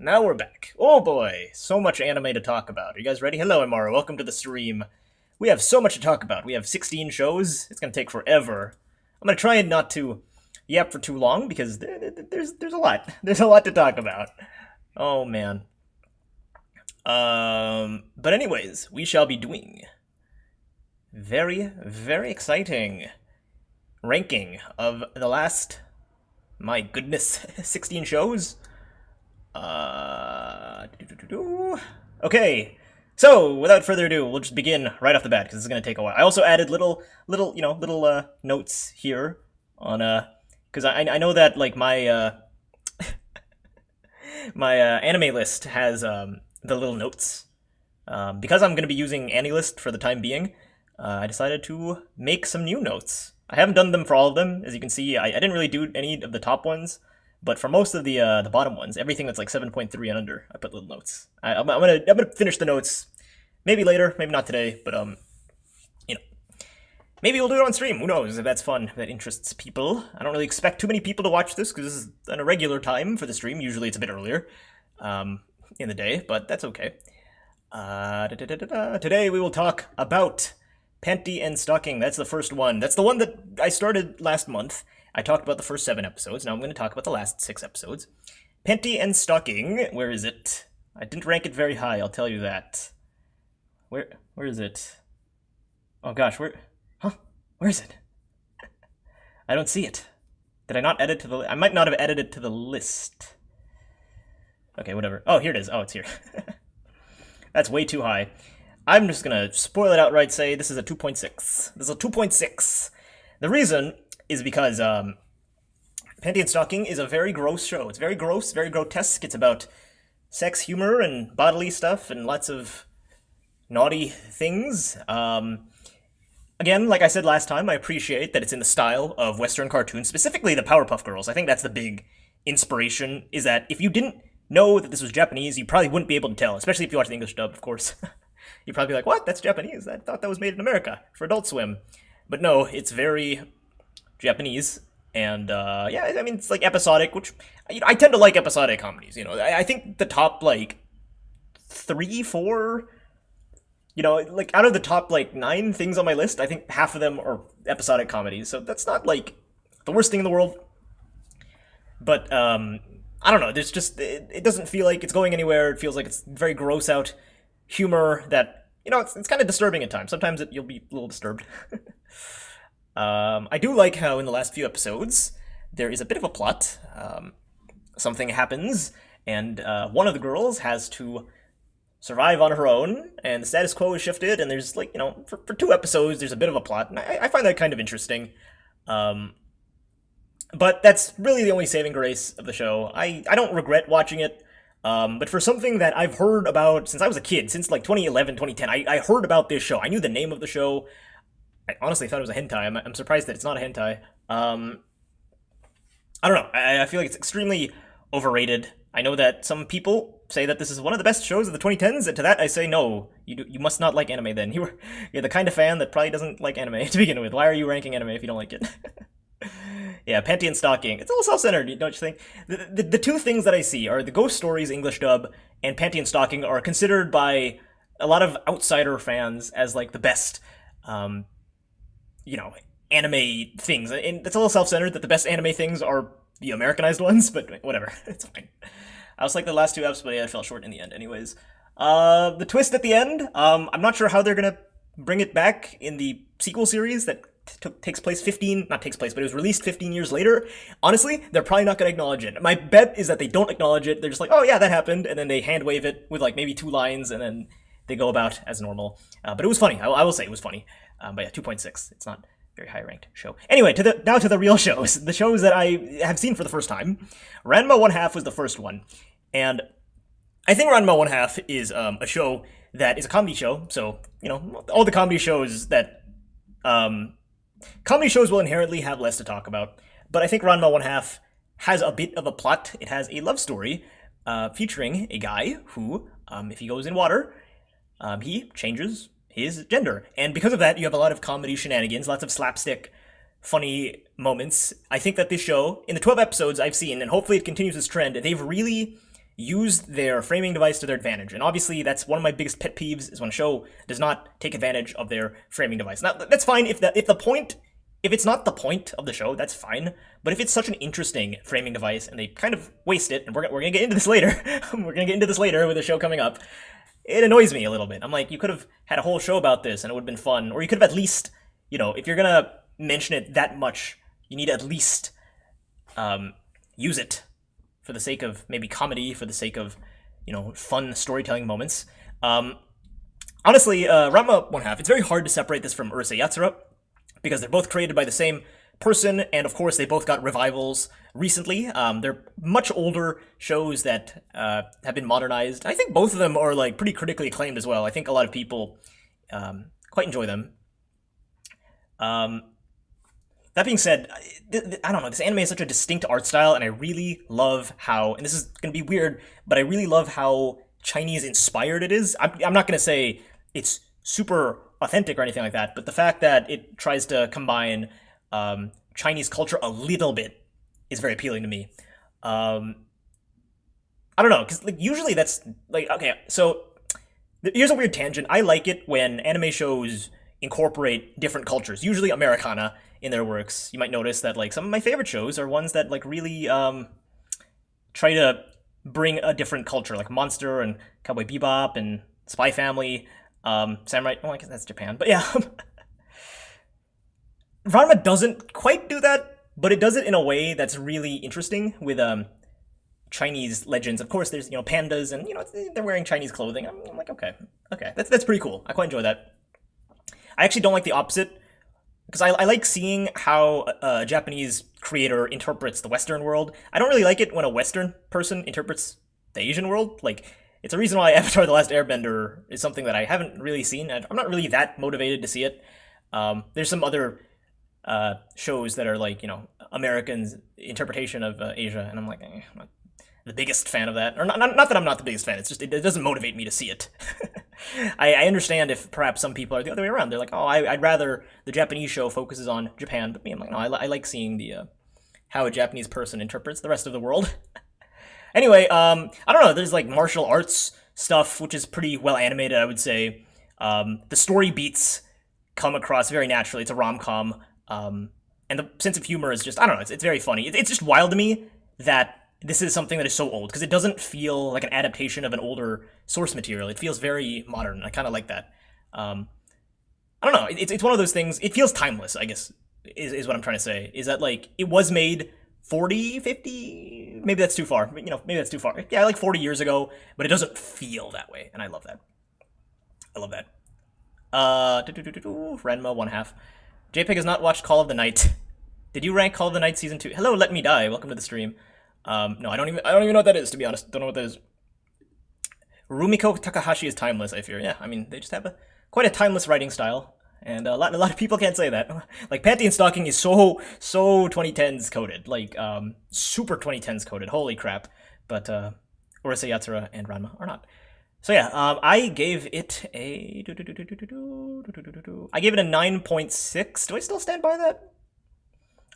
Now we're back. Oh boy, so much anime to talk about. Are you guys ready? Hello, Amara. Welcome to the stream. We have so much to talk about. We have 16 shows. It's gonna take forever. I'm gonna try and not to yap for too long because there's a lot. There's a lot to talk about. Oh man. But anyways, we shall be doing very exciting ranking of the last, my goodness, 16 shows. Okay, so without further ado, we'll just begin right off the bat because this is gonna take a while. I also added little notes here on because I know that like my my anime list has the little notes. Because I'm gonna be using AniList for the time being, I decided to make some new notes. I haven't done them for all of them, as you can see. I didn't really do any of the top ones. But for most of the bottom ones, everything that's like 7.3 and under, I put little notes. I'm gonna finish the notes, maybe later, maybe not today, but you know, maybe we'll do it on stream. Who knows if that's fun, if that interests people. I don't really expect too many people to watch this because this is an irregular time for the stream. Usually it's a bit earlier, in the day, but that's okay. Today we will talk about Panty and Stocking. That's the first one. That's the one that I started last month. I talked about the first 7 episodes. Now I'm going to talk about the last 6 episodes. Panty and Stocking. Where is it? I didn't rank it very high, I'll tell you that. Where is it? Oh gosh, where is it? I don't see it. Did I not edit to the I might not have edited it to the list. Okay, whatever. Oh, here it is. Oh, it's here. That's way too high. I'm just going to spoil it outright, say this is a 2.6. This is a 2.6. The reason is because Panty and Stocking is a very gross show. It's very gross, very grotesque. It's about sex, humor, and bodily stuff, and lots of naughty things. Again, like I said last time, I appreciate that it's in the style of Western cartoons, specifically the Powerpuff Girls. I think that's the big inspiration, is that if you didn't know that this was Japanese, you probably wouldn't be able to tell, especially if you watch the English dub, of course. You'd probably be like, what? That's Japanese? I thought that was made in America for Adult Swim. But no, it's very Japanese, and yeah, I mean, it's like episodic, which I tend to like episodic comedies. I think the top like 3, 4, like out of the top like 9 things on my list, I think half of them are episodic comedies. So that's not like the worst thing in the world. But I don't know. There's just it doesn't feel like it's going anywhere. It feels like it's very gross out humor that it's kind of disturbing at times. Sometimes you'll be a little disturbed. I do like how in the last few episodes there is a bit of a plot. Something happens, and one of the girls has to survive on her own, and the status quo is shifted, and there's like, for 2 episodes there's a bit of a plot, and I find that kind of interesting. But that's really the only saving grace of the show. I don't regret watching it, but for something that I've heard about since I was a kid, since like 2011, 2010, I heard about this show. I knew the name of the show. I honestly thought it was a hentai. I'm surprised that it's not a hentai. I don't know. I feel like it's extremely overrated. I know that some people say that this is one of the best shows of the 2010s, and to that I say no. You must not like anime then. You're the kind of fan that probably doesn't like anime to begin with. Why are you ranking anime if you don't like it? Yeah, Panty and Stocking. It's a little self-centered, don't you think? The 2 things that I see are the Ghost Stories English dub and Panty and Stocking are considered by a lot of outsider fans as like the best anime things. And it's a little self-centered that the best anime things are the Americanized ones, but whatever. It's fine. I was like the last 2 eps, but yeah, it fell short in the end anyways. The twist at the end, I'm not sure how they're gonna bring it back in the sequel series that takes place but it was released 15 years later. Honestly, they're probably not gonna acknowledge it. My bet is that they don't acknowledge it. They're just like, oh yeah, that happened, and then they hand wave it with like maybe 2 lines, and then they go about as normal. But it was funny. I will say it was funny. But yeah, 2.6. It's not very high ranked show. Anyway, now to the real shows. The shows that I have seen for the first time. Ranma 1/2 was the first one. And I think Ranma 1/2 is a show that is a comedy show. So, all the comedy shows that... comedy shows will inherently have less to talk about. But I think Ranma 1/2 has a bit of a plot. It has a love story featuring a guy who, if he goes in water, he changes his gender. And because of that, you have a lot of comedy shenanigans, lots of slapstick, funny moments. I think that this show, in the 12 episodes I've seen, and hopefully it continues this trend, they've really use their framing device to their advantage. And obviously, that's one of my biggest pet peeves is when a show does not take advantage of their framing device. Now, that's fine if it's not the point of the show, that's fine. But if it's such an interesting framing device and they kind of waste it, and we're gonna get into this later, we're gonna get into this later with the show coming up, it annoys me a little bit. I'm like, you could have had a whole show about this and it would have been fun, or you could have at least, if you're gonna mention it that much, you need to at least use it for the sake of maybe comedy, for the sake of, fun storytelling moments. Honestly, Ranma 1/2, it's very hard to separate this from Urusei Yatsura, because they're both created by the same person, and of course they both got revivals recently. They're much older shows that have been modernized. I think both of them are like pretty critically acclaimed as well. I think a lot of people quite enjoy them. That being said, I don't know, this anime has such a distinct art style, and I really love how, and this is going to be weird, but I really love how Chinese-inspired it is. I'm not going to say it's super authentic or anything like that, but the fact that it tries to combine Chinese culture a little bit is very appealing to me. I don't know, because usually that's, okay, so here's a weird tangent. I like it when anime shows incorporate different cultures, usually Americana, in their works. You might notice that some of my favorite shows are ones that really try to bring a different culture, like Monster and Cowboy Bebop and Spy Family, Samurai. Well, I guess that's Japan, but yeah. Ranma doesn't quite do that, but it does it in a way that's really interesting with Chinese legends. Of course, there's pandas, and they're wearing Chinese clothing. I'm like, okay, that's pretty cool. I quite enjoy that. I actually don't like the opposite, because I like seeing how a Japanese creator interprets the Western world. I don't really like it when a Western person interprets the Asian world. It's a reason why Avatar: The Last Airbender is something that I haven't really seen. I'm not really that motivated to see it. There's some other shows that are Americans' interpretation of Asia, and I'm like, I'm not the biggest fan of that. Or not that I'm not the biggest fan, it's just it doesn't motivate me to see it. I understand if perhaps some people are the other way around. They're like, oh, I'd rather the Japanese show focuses on Japan, but me, I'm like, no, I like seeing the how a Japanese person interprets the rest of the world. Anyway, I don't know, there's martial arts stuff, which is pretty well animated, I would say. The story beats come across very naturally. It's a rom-com, and the sense of humor is just, I don't know, it's very funny. It's just wild to me that this is something that is so old, because it doesn't feel like an adaptation of an older source material. It feels very modern. I kind of like that. I don't know. It's one of those things. It feels timeless, I guess, is what I'm trying to say. Is that it was made 40, 50, maybe that's too far. But, maybe that's too far. Yeah, 40 years ago, but it doesn't feel that way, and I love that. I love that. Ranma 1/2. JPEG has not watched Call of the Night. Did you rank Call of the Night Season 2? Hello, Let Me Die. Welcome to the stream. No, I don't even know what that is, to be honest. Don't know what that is. Rumiko Takahashi is timeless, I fear. Yeah, I mean, they just have quite a timeless writing style, and a lot of people can't say that. Panty and Stocking is so 2010s coded, super 2010s coded. Holy crap! But Urusei Yatsura and Ranma are not. So yeah, I gave it a 9.6. Do I still stand by that?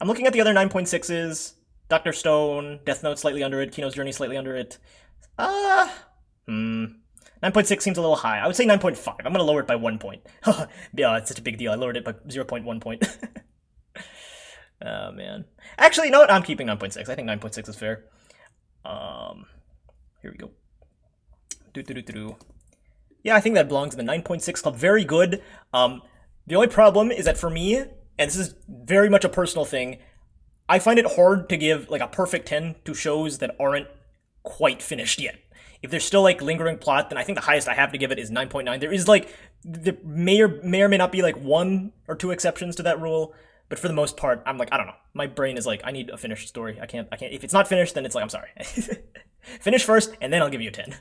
I'm looking at the other 9.6s. Dr. Stone, Death Note slightly under it, Kino's Journey slightly under it. 9.6 seems a little high. I would say 9.5. I'm gonna lower it by 1 point. Yeah, it's such a big deal. I lowered it by 0.1 point. Oh, man. Actually, you know what? I'm keeping 9.6. I think 9.6 is fair. Here we go. Yeah, I think that belongs in the 9.6 club. Very good. The only problem is that for me, and this is very much a personal thing, I find it hard to give a perfect 10 to shows that aren't quite finished yet. If there's still lingering plot, then I think the highest I have to give it is 9.9. There is there may or may not be 1 or 2 exceptions to that rule, but for the most part, I'm I don't know. My brain is I need a finished story. I can't. If it's not finished, then it's I'm sorry. Finish first, and then I'll give you a 10.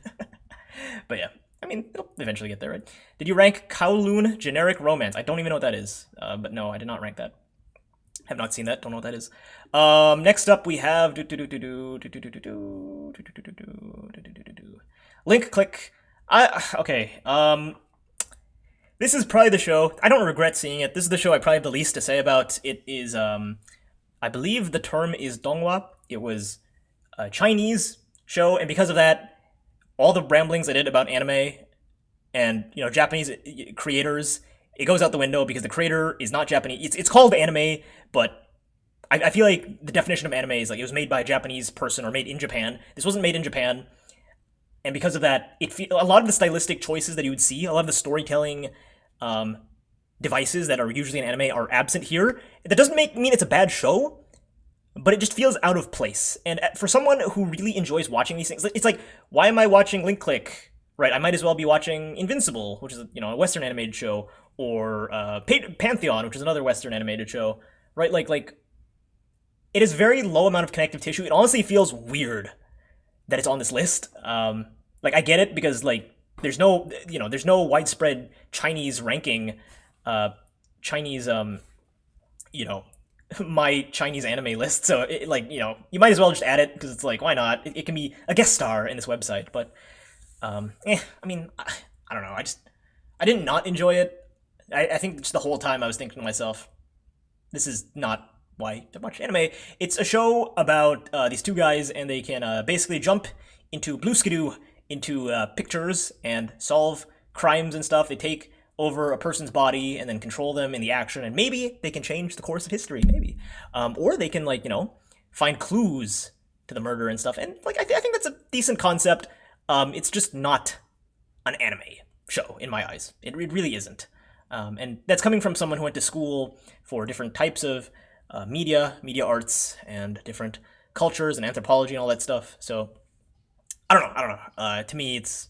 But yeah, I mean, it'll eventually get there, right? Did you rank Kowloon Generic Romance? I don't even know what that is, but no, I did not rank that. Have not seen that. Don't know what that is. Next up we have Link Click. Okay. This is probably the show. I don't regret seeing it. This is the show I probably have the least to say about. It is I believe the term is donghua. It was a Chinese show, and because of that, all the ramblings I did about anime and Japanese creators, it goes out the window because the creator is not Japanese. It's called anime, but I feel like the definition of anime is like it was made by a Japanese person or made in Japan. This wasn't made in Japan, and because of that, a lot of the stylistic choices that you would see, a lot of the storytelling um, devices that are usually in anime are absent here. That doesn't mean it's a bad show, but it just feels out of place. And for someone who really enjoys watching these things, it's like, why am I watching Link Click? Right, I might as well be watching Invincible, which is a Western animated show, or Pantheon, which is another Western animated show. Right, like it is very low amount of connective tissue. It honestly feels weird that it's on this list. Like I get it because like there's no widespread Chinese ranking, Chinese you know my Chinese anime list. So you might as well just add it because it's like, why not? It can be a guest star in this website, but I mean, I don't know. I did not enjoy it. I think just the whole time I was thinking to myself, this is not why to watch anime. It's a show about these two guys, and they can basically jump into blue skidoo into pictures and solve crimes and stuff. They take over a person's body and then control them in the action, and maybe they can change the course of history, maybe, or they can find clues to the murder and stuff. And like I think that's a decent concept. It's just not an anime show in my eyes. It really isn't. And that's coming from someone who went to school for different types of media arts, and different cultures and anthropology and all that stuff. So I don't know. To me, it's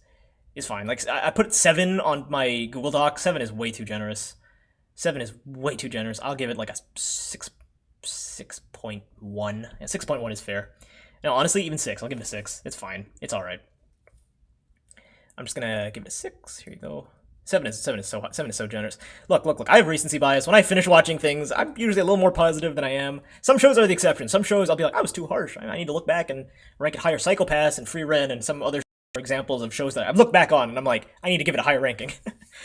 fine. Like I put 7 on my Google Doc. 7 is way too generous. 7 is way too generous. I'll give it like a 6.1. Yeah, 6.1 is fair. No, honestly, even 6. I'll give it a 6. It's fine. It's all right. I'm just gonna give it a 6. Here you go. 7 is so generous. Look. I have recency bias. When I finish watching things, I'm usually a little more positive than I am. Some shows are the exception. Some shows I'll be like, I was too harsh. I need to look back and rank it higher. Psychopaths and Free Ren and some other examples of shows that I've looked back on, and I'm like, I need to give it a higher ranking.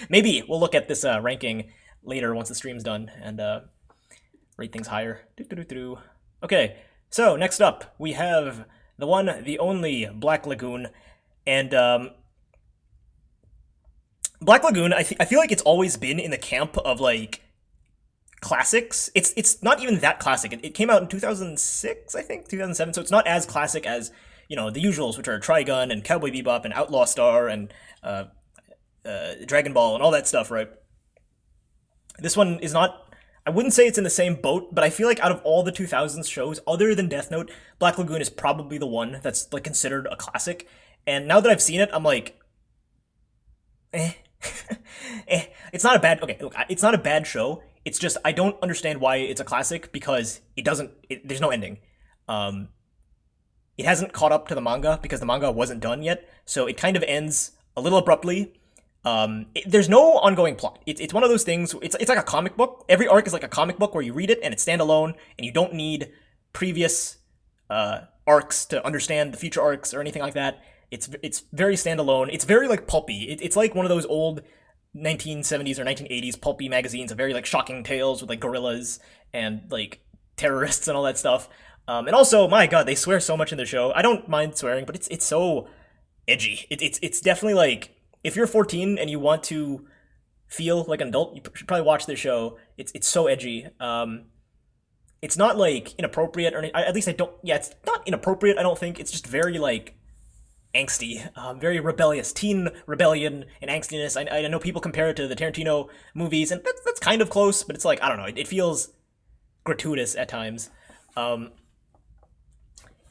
Maybe we'll look at this ranking later once the stream's done and rate things higher. Okay, so next up we have the one, the only Black Lagoon, and Black Lagoon, I feel like it's always been in the camp of like classics. It's not even that classic. It came out in 2006, I think, 2007. So it's not as classic as the usuals, which are Trigun and Cowboy Bebop and Outlaw Star and Dragon Ball and all that stuff, right? This one is not. I wouldn't say it's in the same boat, but I feel like out of all the 2000s shows, other than Death Note, Black Lagoon is probably the one that's like considered a classic. And now that I've seen it, I'm like, it's not a bad. Okay, look, it's not a bad show. It's just I don't understand why it's a classic because it doesn't. There's no ending. It hasn't caught up to the manga because the manga wasn't done yet, so it kind of ends a little abruptly. There's no ongoing plot. It's one of those things. It's like a comic book. Every arc is like a comic book where you read it and it's standalone, and you don't need previous arcs to understand the future arcs or anything like that. It's very standalone. It's very like pulpy. It's like one of those old 1970s or 1980s pulpy magazines of very like shocking tales with like gorillas and like terrorists and all that stuff. And also, my God, they swear so much in the show. I don't mind swearing, but it's so edgy. It's definitely like if you're 14 and you want to feel like an adult, you should probably watch this show. It's so edgy. It's not like inappropriate or at least I don't. Yeah, it's not inappropriate. I don't think it's just very like angsty, very rebellious, teen rebellion and angstiness. I know people compare it to the Tarantino movies, and that's kind of close, but it's like, I don't know, it feels gratuitous at times.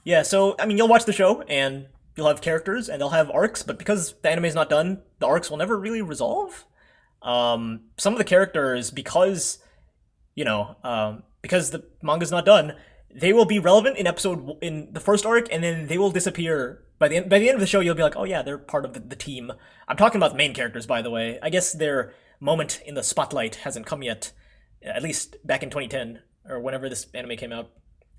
Yeah, so, I mean, you'll watch the show, and you'll have characters, and they'll have arcs, but because the anime is not done, the arcs will never really resolve. Some of the characters, because the manga's not done, they will be relevant in the first arc, and then they will disappear. By the end of the show, you'll be like, oh yeah, they're part of the team. I'm talking about the main characters, by the way. I guess their moment in the spotlight hasn't come yet, at least back in 2010, or whenever this anime came out.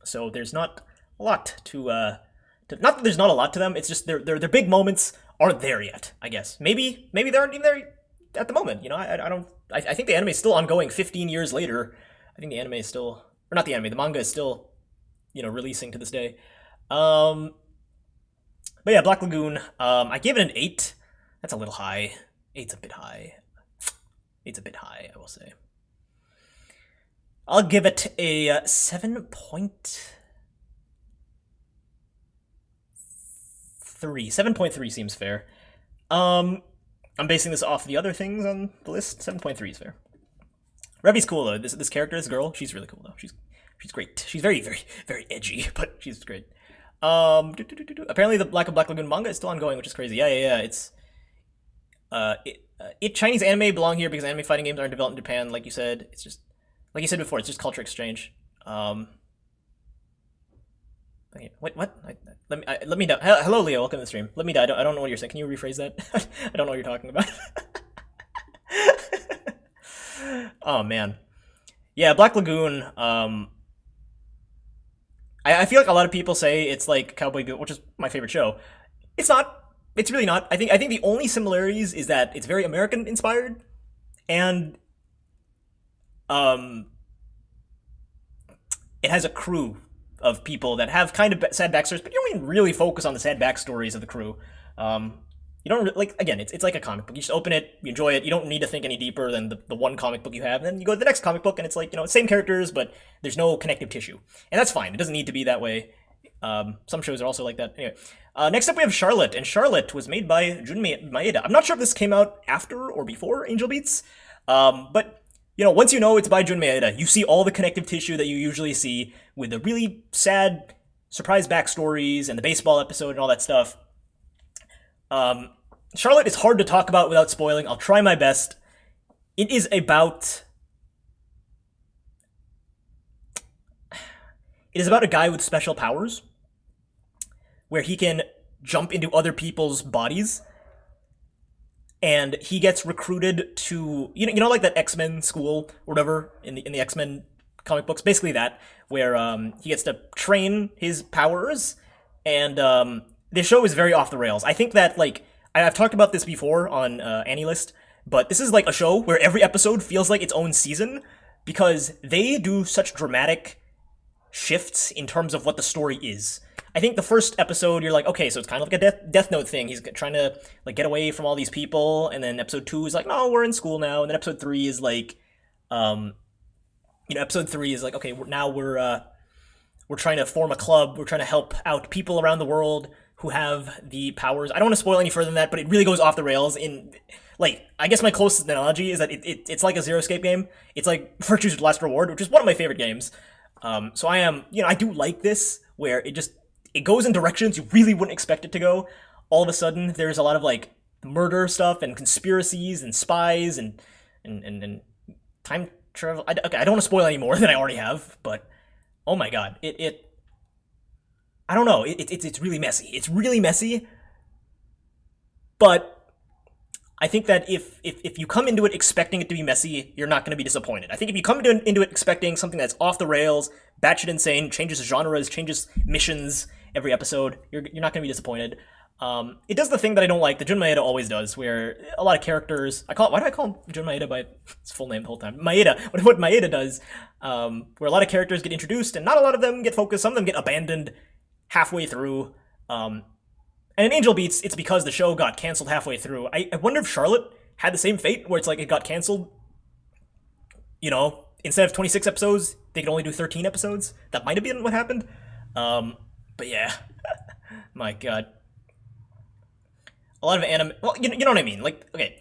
So there's not a lot to not that there's not a lot to them, it's just their big moments aren't there yet, I guess. Maybe they aren't even there at the moment, I think the anime is still ongoing 15 years later. I think the anime is still, or not the anime, the manga is still, releasing to this day. But But yeah, Black Lagoon. I gave it an 8. That's a little high. 8's a bit high. 8's a bit high, I will say. I'll give it a 7.3. 7.3 seems fair. I'm basing this off the other things on the list. 7.3 is fair. Revi's cool though. This character, this girl, she's really cool though. She's great. She's very, very, very edgy, but she's great. Apparently the Black Lagoon manga is still ongoing, which is crazy. Yeah. It's Chinese anime belong here because anime fighting games aren't developed in Japan, like you said. It's just like you said before. It's just culture exchange. What? Let me know. Hello, Leo. Welcome to the stream. Let me know. I don't know what you're saying. Can you rephrase that? I don't know what you're talking about. Oh man, yeah. Black Lagoon. I feel like a lot of people say it's like Cowboy Bebop, which is my favorite show. It's not. It's really not. I think the only similarities is that it's very American inspired, and it has a crew of people that have kind of sad backstories, but you don't even really focus on the sad backstories of the crew. You don't like, again, it's like a comic book. You just open it, you enjoy it. You don't need to think any deeper than the one comic book you have. And then you go to the next comic book, and it's like, same characters, but there's no connective tissue, and that's fine. It doesn't need to be that way. Some shows are also like that. Anyway, next up we have Charlotte, and Charlotte was made by Jun Maeda. I'm not sure if this came out after or before Angel Beats, but once you know it's by Jun Maeda, you see all the connective tissue that you usually see with the really sad surprise backstories and the baseball episode and all that stuff. Charlotte is hard to talk about without spoiling. I'll try my best. It is about a guy with special powers where he can jump into other people's bodies, and he gets recruited to like that X-Men school or whatever in the X-Men comic books, basically that, where he gets to train his powers, and this show is very off the rails. I think that, like, I've talked about this before on AniList, but this is like a show where every episode feels like its own season, because they do such dramatic shifts in terms of what the story is. I think the first episode, you're like, okay, so it's kind of like a Death Note thing. He's trying to like get away from all these people, and then episode 2 is like, no, we're in school now, and then episode 3 is like, episode 3 is like, okay, we're trying to form a club. We're trying to help out people around the world who have the powers. I don't want to spoil any further than that, but it really goes off the rails. In like, I guess my closest analogy is that it's like a Zero Escape game. It's like Virtue's Last Reward, which is one of my favorite games. So I do like this, where it goes in directions you really wouldn't expect it to go. All of a sudden, there's a lot of like murder stuff and conspiracies and spies and time travel. I don't want to spoil any more than I already have, but oh my god, I don't know. It's really messy. It's really messy, but I think that if you come into it expecting it to be messy, you're not going to be disappointed. I think if you come into it expecting something that's off the rails, batshit insane, changes genres, changes missions every episode, you're not going to be disappointed. It does the thing that I don't like, that Jun Maeda always does, where a lot of characters, why do I call him Jun Maeda by his full name the whole time? Maeda. What Maeda does, where a lot of characters get introduced and not a lot of them get focused, some of them get abandoned halfway through. And in Angel Beats, it's because the show got canceled halfway through. I wonder if Charlotte had the same fate, where it's like it got canceled. Instead of 26 episodes, they could only do 13 episodes. That might have been what happened. But yeah, my god. A lot of anime. Well, you know what I mean. Like, okay,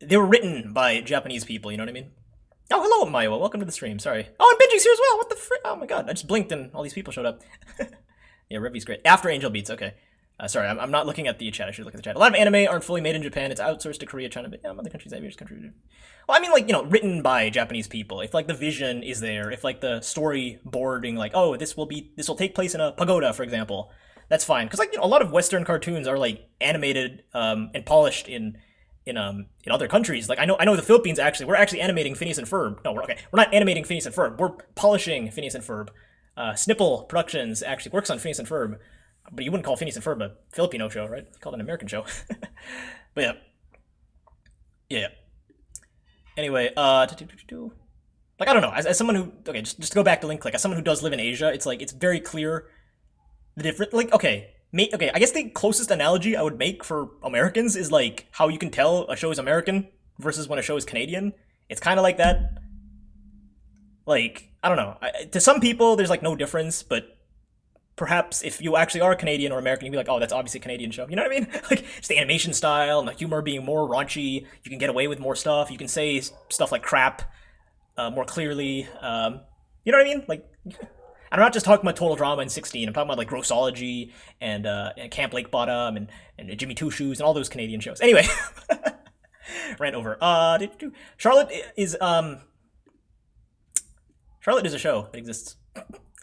they were written by Japanese people. You know what I mean? Oh, hello, Maiwa. Welcome to the stream. Sorry. Oh, and Benji's here as well. What the frick? Oh my god, I just blinked and all these people showed up. Yeah, Revi's great. After Angel Beats, okay. Sorry, I'm not looking at the chat. I should look at the chat. A lot of anime aren't fully made in Japan. It's outsourced to Korea, China, but other countries, Avia's country. Well, I mean, like, written by Japanese people. If like the vision is there, if like the storyboarding, like, oh, this will take place in a pagoda, for example, that's fine. Because like a lot of Western cartoons are like animated and polished in other countries. Like I know the Philippines we're actually animating Phineas and Ferb. No, we're not animating Phineas and Ferb. We're polishing Phineas and Ferb. Snipple Productions actually works on Phineas and Ferb. But you wouldn't call Phineas and Ferb a Filipino show, right? You call it an American show. But yeah. Anyway, like, I don't know. As someone who, okay, just to go back to Link Click, as someone who does live in Asia, it's like, it's very clear the different, like, okay, Okay, I guess the closest analogy I would make for Americans is like how you can tell a show is American versus when a show is Canadian. It's kind of like that. Like, I don't know. To some people, there's like no difference, but perhaps if you actually are Canadian or American, you'd be like, oh, that's obviously a Canadian show. You know what I mean? Like, it's the animation style and the humor being more raunchy. You can get away with more stuff. You can say stuff like crap more clearly. You know what I mean? Like, I'm not just talking about Total Drama and 16. I'm talking about like Grossology and Camp Lake Bottom and Jimmy Two Shoes and all those Canadian shows. Anyway, rant over. Charlotte is Charlotte is a show that exists.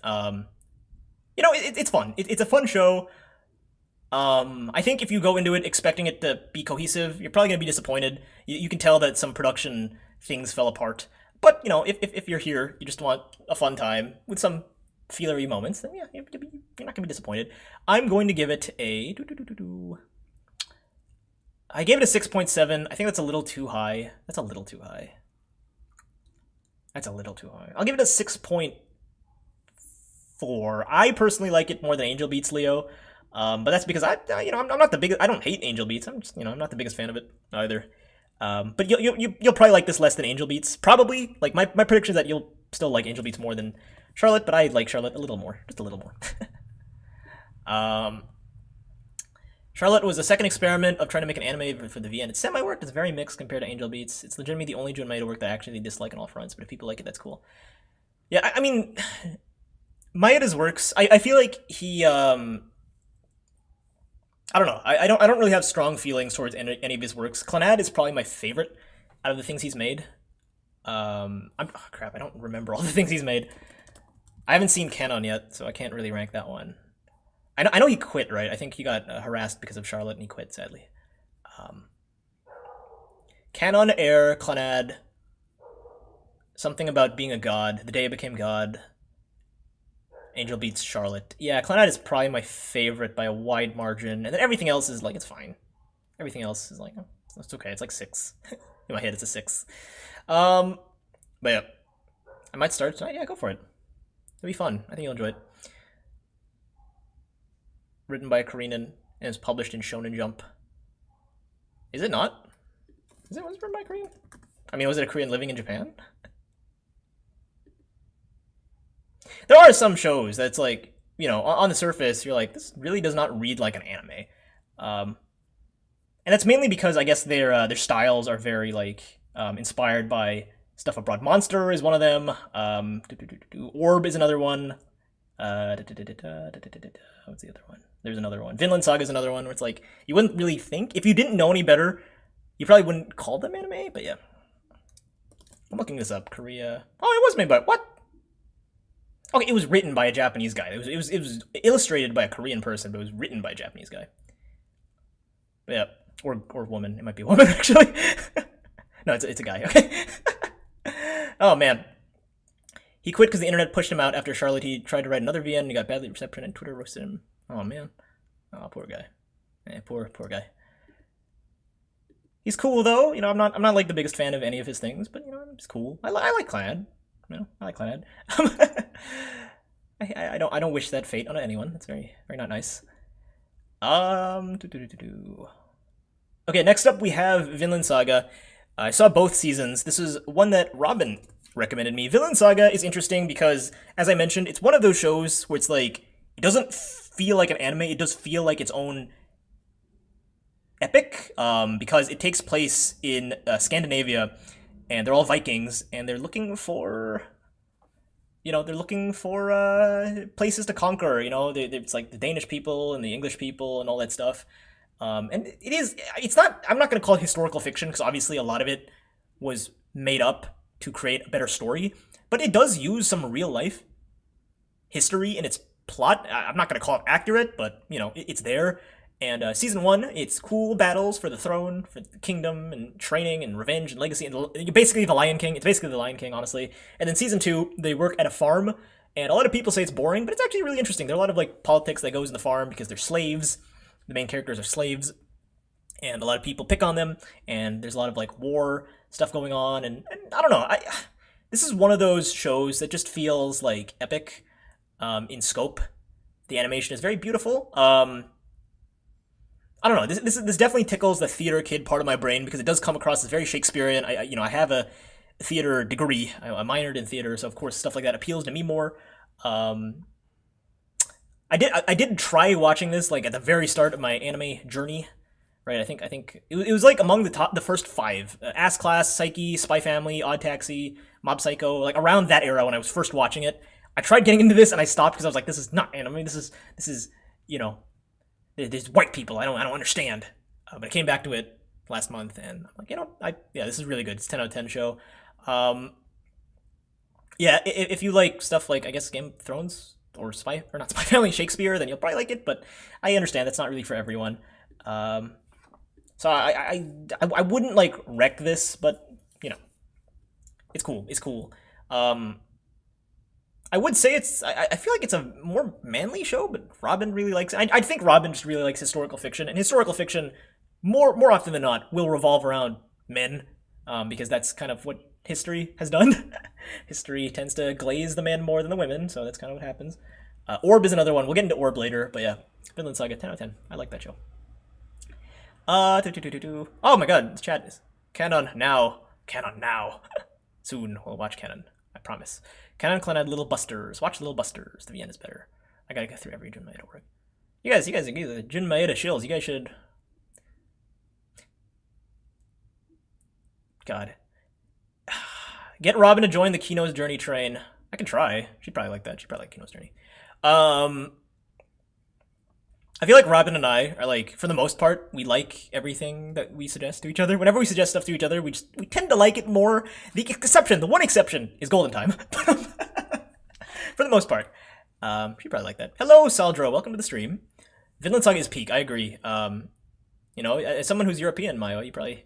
You know, it's fun. It's a fun show. I think if you go into it expecting it to be cohesive, you're probably gonna be disappointed. You can tell that some production things fell apart. But you know, if you're here, you just want a fun time with some feelery moments, then yeah, you're not gonna be disappointed. I'm going to give it a. I gave it a 6.7. I think that's a little too high. That's a little too high. That's a little too high. I'll give it a 6.4. I personally like it more than Angel Beats Leo, but that's because I'm not the biggest. I don't hate Angel Beats. I'm not the biggest fan of it either. But you'll probably like this less than Angel Beats. Probably. Like my prediction is that you'll still like Angel Beats more than Charlotte, but I like Charlotte a little more, just a little more. Charlotte was a second experiment of trying to make an anime for the VN. It's semi-worked. It's very mixed compared to Angel Beats. It's legitimately the only Junmei to work that I actually dislike on all fronts, but if people like it, that's cool. Yeah, I mean, Maeda's works. I feel like he. I don't know. I don't really have strong feelings towards any of his works. Clannad is probably my favorite out of the things he's made. Crap. I don't remember all the things he's made. I haven't seen Canon yet, so I can't really rank that one. I know he quit, right? I think he got harassed because of Charlotte and he quit, sadly. Canon, Air, Clannad, something about being a god, The Day I Became God, Angel Beats Charlotte. Yeah, Clannad is probably my favorite by a wide margin, and then everything else is like, it's fine. Everything else is like, oh, it's okay, it's like 6. In my head, it's a 6. But yeah, I might start tonight. Yeah, go for it. It'll be fun. I think you'll enjoy it. Written by a Korean and is published in Shonen Jump. Is it not? Was it written by a Korean? I mean, was it a Korean living in Japan? There are some shows that's like, you know, on the surface, you're like, this really does not read like an anime. And that's mainly because I guess their styles are very like inspired by stuff abroad. Monster is one of them. Orb is another one. What's the other one? There's another one. Vinland Saga is another one where it's like, you wouldn't really think, if you didn't know any better, you probably wouldn't call them anime, but yeah. I'm looking this up. Korea. Oh, it was made by, what? Okay, it was written by a Japanese guy. It was illustrated by a Korean person, but it was written by a Japanese guy. Yeah, or woman. It might be a woman actually. No, it's a guy. Okay. Oh man, he quit because the internet pushed him out after Charlotte. He tried to write another VN and he got badly reception, and Twitter roasted him. Oh man, oh poor guy. Yeah, poor guy. He's cool though. You know, I'm not like the biggest fan of any of his things, but you know, he's cool. I like Clannad. You know, I like Clannad. I don't wish that fate on anyone. That's very not nice. Okay, next up we have Vinland Saga. I saw both seasons. This is one that Robin recommended me. Vinland Saga is interesting because, as I mentioned, it's one of those shows where it's like, it doesn't feel like an anime. It does feel like its own epic, because it takes place in Scandinavia, and they're all Vikings, and they're looking for, places to conquer. You know, it's like the Danish people and the English people and all that stuff. And it's not, I'm not going to call it historical fiction, because obviously a lot of it was made up to create a better story, but it does use some real life history in its plot. I'm not going to call it accurate, but, you know, it's there. And season 1, it's cool battles for the throne, for the kingdom, and training, and revenge, and legacy, and basically the Lion King. It's basically the Lion King, honestly. And then season 2, they work at a farm, and a lot of people say it's boring, but it's actually really interesting. There are a lot of like politics that goes in the farm because they're slaves. The main characters are slaves, and a lot of people pick on them, and there's a lot of like war stuff going on, and I don't know. This is one of those shows that just feels like epic in scope. The animation is very beautiful. I don't know. This definitely tickles the theater kid part of my brain because it does come across as very Shakespearean. I have a theater degree. I minored in theater, so of course stuff like that appeals to me more. Um, I did try watching this like at the very start of my anime journey, right? I think it was like among the first five: Ass Class, Psyche, Spy Family, Odd Taxi, Mob Psycho, like around that era when I was first watching it. I tried getting into this and I stopped because I was like, this is not anime. This is you know there's white people. I don't understand. But I came back to it last month and I'm like, yeah, this is really good. It's 10 out of 10 show. Um, yeah, if you like stuff like I guess Game of Thrones or Spy or not Spy Family Shakespeare, then you'll probably like it. But I understand that's not really for everyone. Um, so I wouldn't like wreck this, but you know, it's cool. It's cool. Um, I would say I feel like it's a more manly show, but Robin really likes it. I think Robin just really likes historical fiction, and historical fiction, more often than not, will revolve around men, because that's kind of what history has done. History tends to glaze the men more than the women, so that's kind of what happens. Orb is another one. We'll get into Orb later, but yeah, Vinland Saga, 10 out of 10. I like that show. Oh my god, this chat is canon now. Canon now. Soon we'll watch canon. I promise. Canon Clannad Little Busters. Watch Little Busters. The VN is better. I gotta go through every Jun Maeda work. You guys are the Jun Maeda shills. You guys should. God. Get Robin to join the Kino's Journey train. I can try. She'd probably like that. She'd probably like Kino's Journey. I feel like Robin and I are like, for the most part, we like everything that we suggest to each other. Whenever we suggest stuff to each other, we tend to like it more. The one exception is Golden Time. For the most part. She'd probably like that. Hello, Saldro. Welcome to the stream. Vinland Saga is peak. I agree. As someone who's European, Mayo, you probably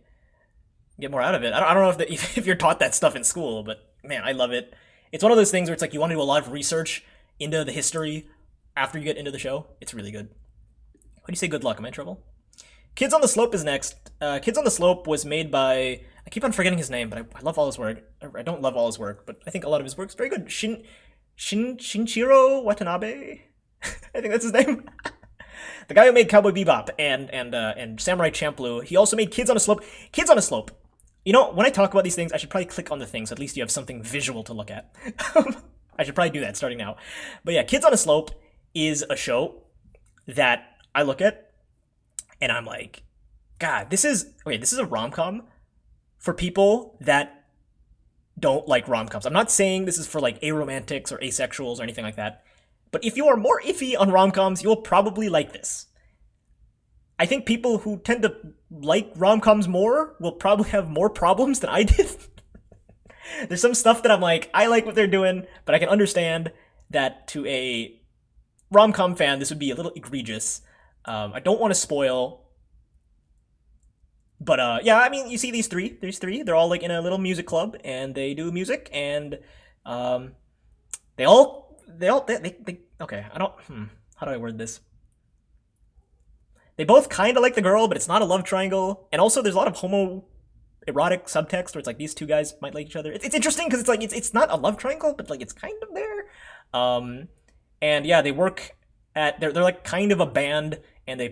get more out of it. I don't know if you're taught that stuff in school, but man, I love it. It's one of those things where it's like you want to do a lot of research into the history after you get into the show. It's really good. What do you say? Good luck. Am I in trouble? Kids on the Slope is next. Kids on the Slope was made by. I keep on forgetting his name, but I love all his work. I don't love all his work, but I think a lot of his work is very good. Shinichiro Watanabe. I think that's his name. The guy who made Cowboy Bebop and Samurai Champloo. He also made Kids on a Slope. Kids on a Slope. You know, when I talk about these things, I should probably click on the things. So at least you have something visual to look at. I should probably do that starting now. But yeah, Kids on a Slope is a show that I look at and I'm like, God, this is a rom-com for people that don't like rom-coms. I'm not saying this is for like aromantics or asexuals or anything like that. But if you are more iffy on rom-coms, you'll probably like this. I think people who tend to like rom-coms more will probably have more problems than I did. There's some stuff that I'm like, I like what they're doing, but I can understand that to a rom-com fan, this would be a little egregious. I don't want to spoil, but yeah, I mean, you see these three. There's three. They're all like in a little music club, and they do music, and they okay. I don't. How do I word this? They both kind of like the girl, but it's not a love triangle, and also there's a lot of homoerotic subtext where it's like these two guys might like each other. It's interesting because it's like it's not a love triangle, but like it's kind of there. And yeah, they work at they're like kind of a band, and they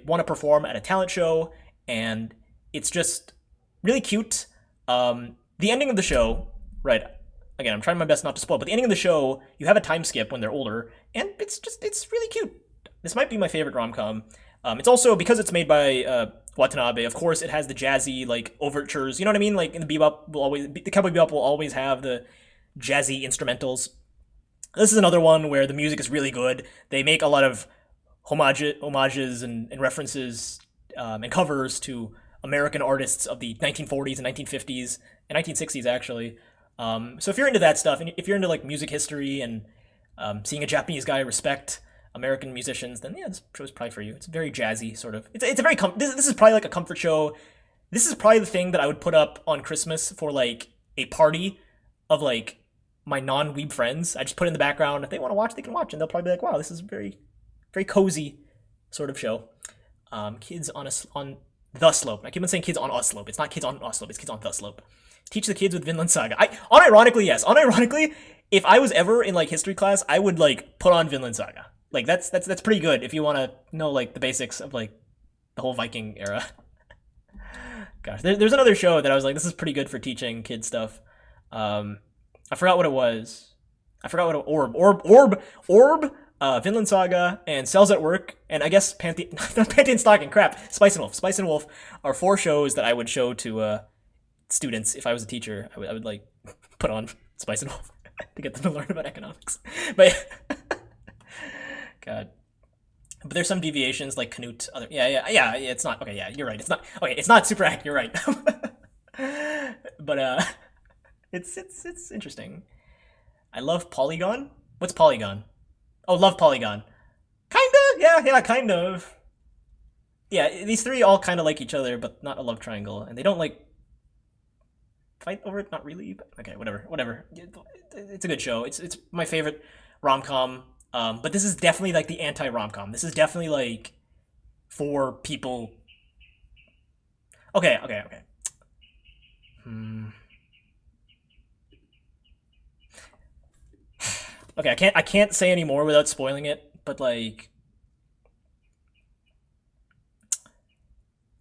want to perform at a talent show, and it's just really cute. The ending of the show, right? Again, I'm trying my best not to spoil, but the ending of the show, you have a time skip when they're older, and it's really cute. This might be my favorite rom-com. It's also, because it's made by Watanabe, of course, it has the jazzy like overtures. You know what I mean? Like in the Cowboy Bebop will always have the jazzy instrumentals. This is another one where the music is really good. They make a lot of homages and references and covers to American artists of the 1940s and 1950s and 1960s, actually. So if you're into that stuff, and if you're into like music history and seeing a Japanese guy respect American musicians, then yeah, this show is probably for you. It's very jazzy, sort of. It's a very this is probably like a comfort show. This is probably the thing that I would put up on Christmas for like a party of like my non-weeb friends. I just put it in the background. If they want to watch, they can watch, and they'll probably be like, "Wow, this is a very, very cozy sort of show." Kids on the slope. I keep on saying kids on a slope. It's not kids on a slope. It's kids on the slope. Teach the kids with Vinland Saga. Unironically, yes. Unironically, if I was ever in like history class, I would like put on Vinland Saga. Like that's pretty good if you want to know like the basics of like the whole Viking era. Gosh, there's another show that I was like, this is pretty good for teaching kids stuff. I forgot what it was. I forgot what Orb, Vinland Saga, and Cells at Work, and I guess Pantheon Stocking. Crap, Spice and Wolf. Spice and Wolf are 4 shows that I would show to students if I was a teacher. I would like put on Spice and Wolf to get them to learn about economics. But God. But there's some deviations like Canute. Yeah. It's not okay. Yeah, you're right. It's not okay. It's not super accurate. You're right. But it's interesting. I love Polygon. What's Polygon? Oh, love Polygon. Kinda. Yeah, kind of. Yeah, these 3 all kind of like each other, but not a love triangle, and they don't like fight over it. Not really. But okay, whatever. It's a good show. It's my favorite rom-com. But this is definitely like the anti-rom-com. This is definitely like for people. Okay. Okay, I can't say any more without spoiling it, but like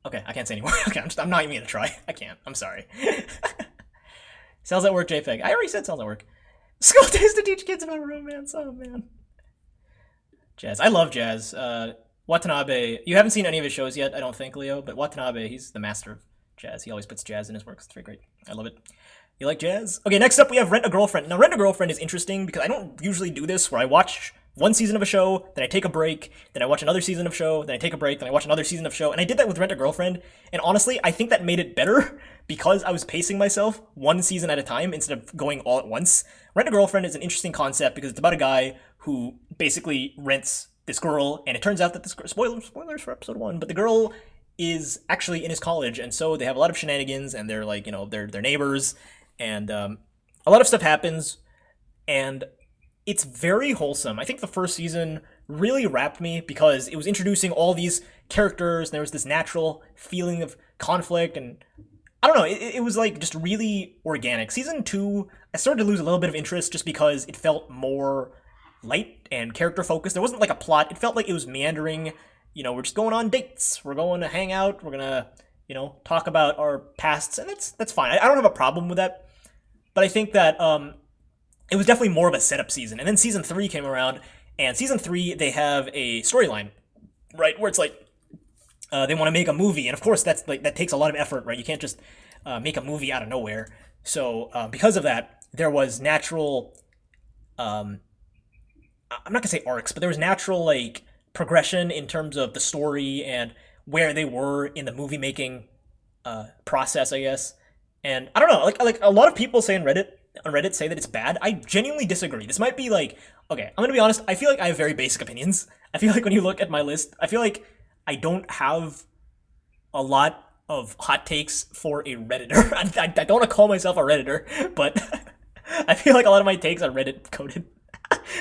okay, I can't say anymore. Okay, I'm not even gonna try. I can't. I'm sorry. Cells at Work JPEG. I already said Cells at Work. School days to teach kids about romance. Oh man. Jazz. I love Jazz. Watanabe. You haven't seen any of his shows yet, I don't think, Leo, but Watanabe, he's the master of jazz. He always puts jazz in his works. It's very great. I love it. You like jazz? Okay, next up we have Rent a Girlfriend. Now, Rent a Girlfriend is interesting because I don't usually do this where I watch one season of a show, then I take a break, then I watch another season of show, then I take a break, then I watch another season of show, and I did that with Rent a Girlfriend, and honestly, I think that made it better because I was pacing myself one season at a time instead of going all at once. Rent a Girlfriend is an interesting concept because it's about a guy who basically rents this girl, and it turns out that this girl, spoilers for episode 1, but the girl is actually in his college, and so they have a lot of shenanigans, and they're like, they're neighbors, and a lot of stuff happens, and it's very wholesome. I think the first season really wrapped me because it was introducing all these characters, and there was this natural feeling of conflict, and I don't know, it was like just really organic. Season 2, I started to lose a little bit of interest just because it felt more light and character focused. There wasn't like a plot. It felt like it was meandering. We're just going on dates. We're going to hang out. We're gonna, talk about our pasts, and that's fine. I don't have a problem with that. But I think that it was definitely more of a setup season. And then season 3 came around, and season 3 they have a storyline, right, where it's like they want to make a movie, and of course that takes a lot of effort, right? You can't just make a movie out of nowhere. So because of that, there was natural. I'm not gonna say arcs, but there was natural like progression in terms of the story and where they were in the movie making process, I guess. And I don't know, like a lot of people say on Reddit say that it's bad. I genuinely disagree. This might be like, okay, I'm gonna be honest. I feel like I have very basic opinions. I feel like when you look at my list, I feel like I don't have a lot of hot takes for a Redditor. I don't want to call myself a Redditor, but I feel like a lot of my takes are Reddit coded.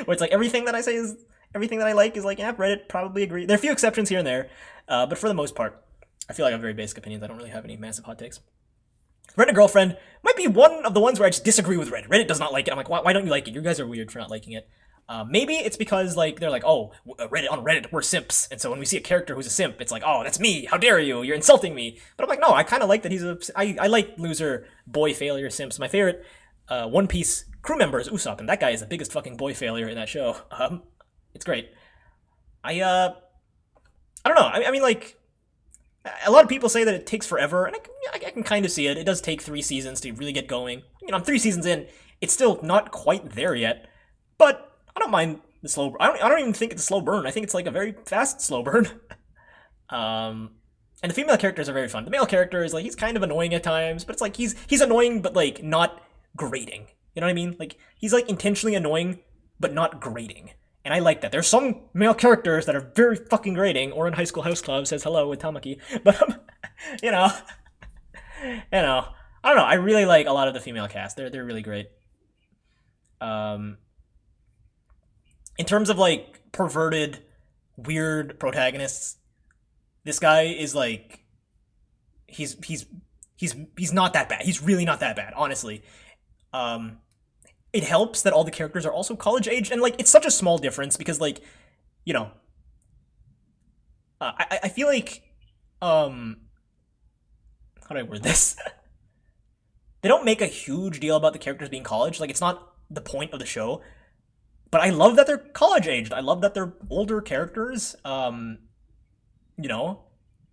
Where it's like everything that I say is everything that I like is like, yeah, Reddit probably agree. There are a few exceptions here and there, but for the most part, I feel like I have very basic opinions. I don't really have any massive hot takes. Rent a Girlfriend might be one of the ones where I just disagree with Reddit. Reddit does not like it. I'm like, why don't you like it? You guys are weird for not liking it. Maybe it's because like they're like, oh, Reddit we're simps, and so when we see a character who's a simp, it's like, oh, that's me. How dare you? You're insulting me. But I'm like, no, I kind of like that I like loser boy failure simps. My favorite One Piece crew member is Usopp, and that guy is the biggest fucking boy failure in that show. It's great. I don't know. I mean, like, a lot of people say that it takes forever, and I can kind of see it. It does take 3 seasons to really get going. I'm 3 seasons in. It's still not quite there yet, but I don't mind the slow. I don't even think it's a slow burn. I think it's like a very fast slow burn. And the female characters are very fun. The male character is like, he's kind of annoying at times, but it's like he's annoying, but like not grating. You know what I mean? Like he's like intentionally annoying, but not grating. And I like that. There's some male characters that are very fucking grating. Or in High School House Club says hello with Tamaki. But you know, I don't know. I really like a lot of the female cast. They're really great. In terms of like perverted, weird protagonists, this guy is like he's not that bad. He's really not that bad, honestly. It helps that all the characters are also college age, and like it's such a small difference because like, I feel like how do I word this? They don't make a huge deal about the characters being college. Like, it's not the point of the show. But I love that they're college aged. I love that they're older characters. You know,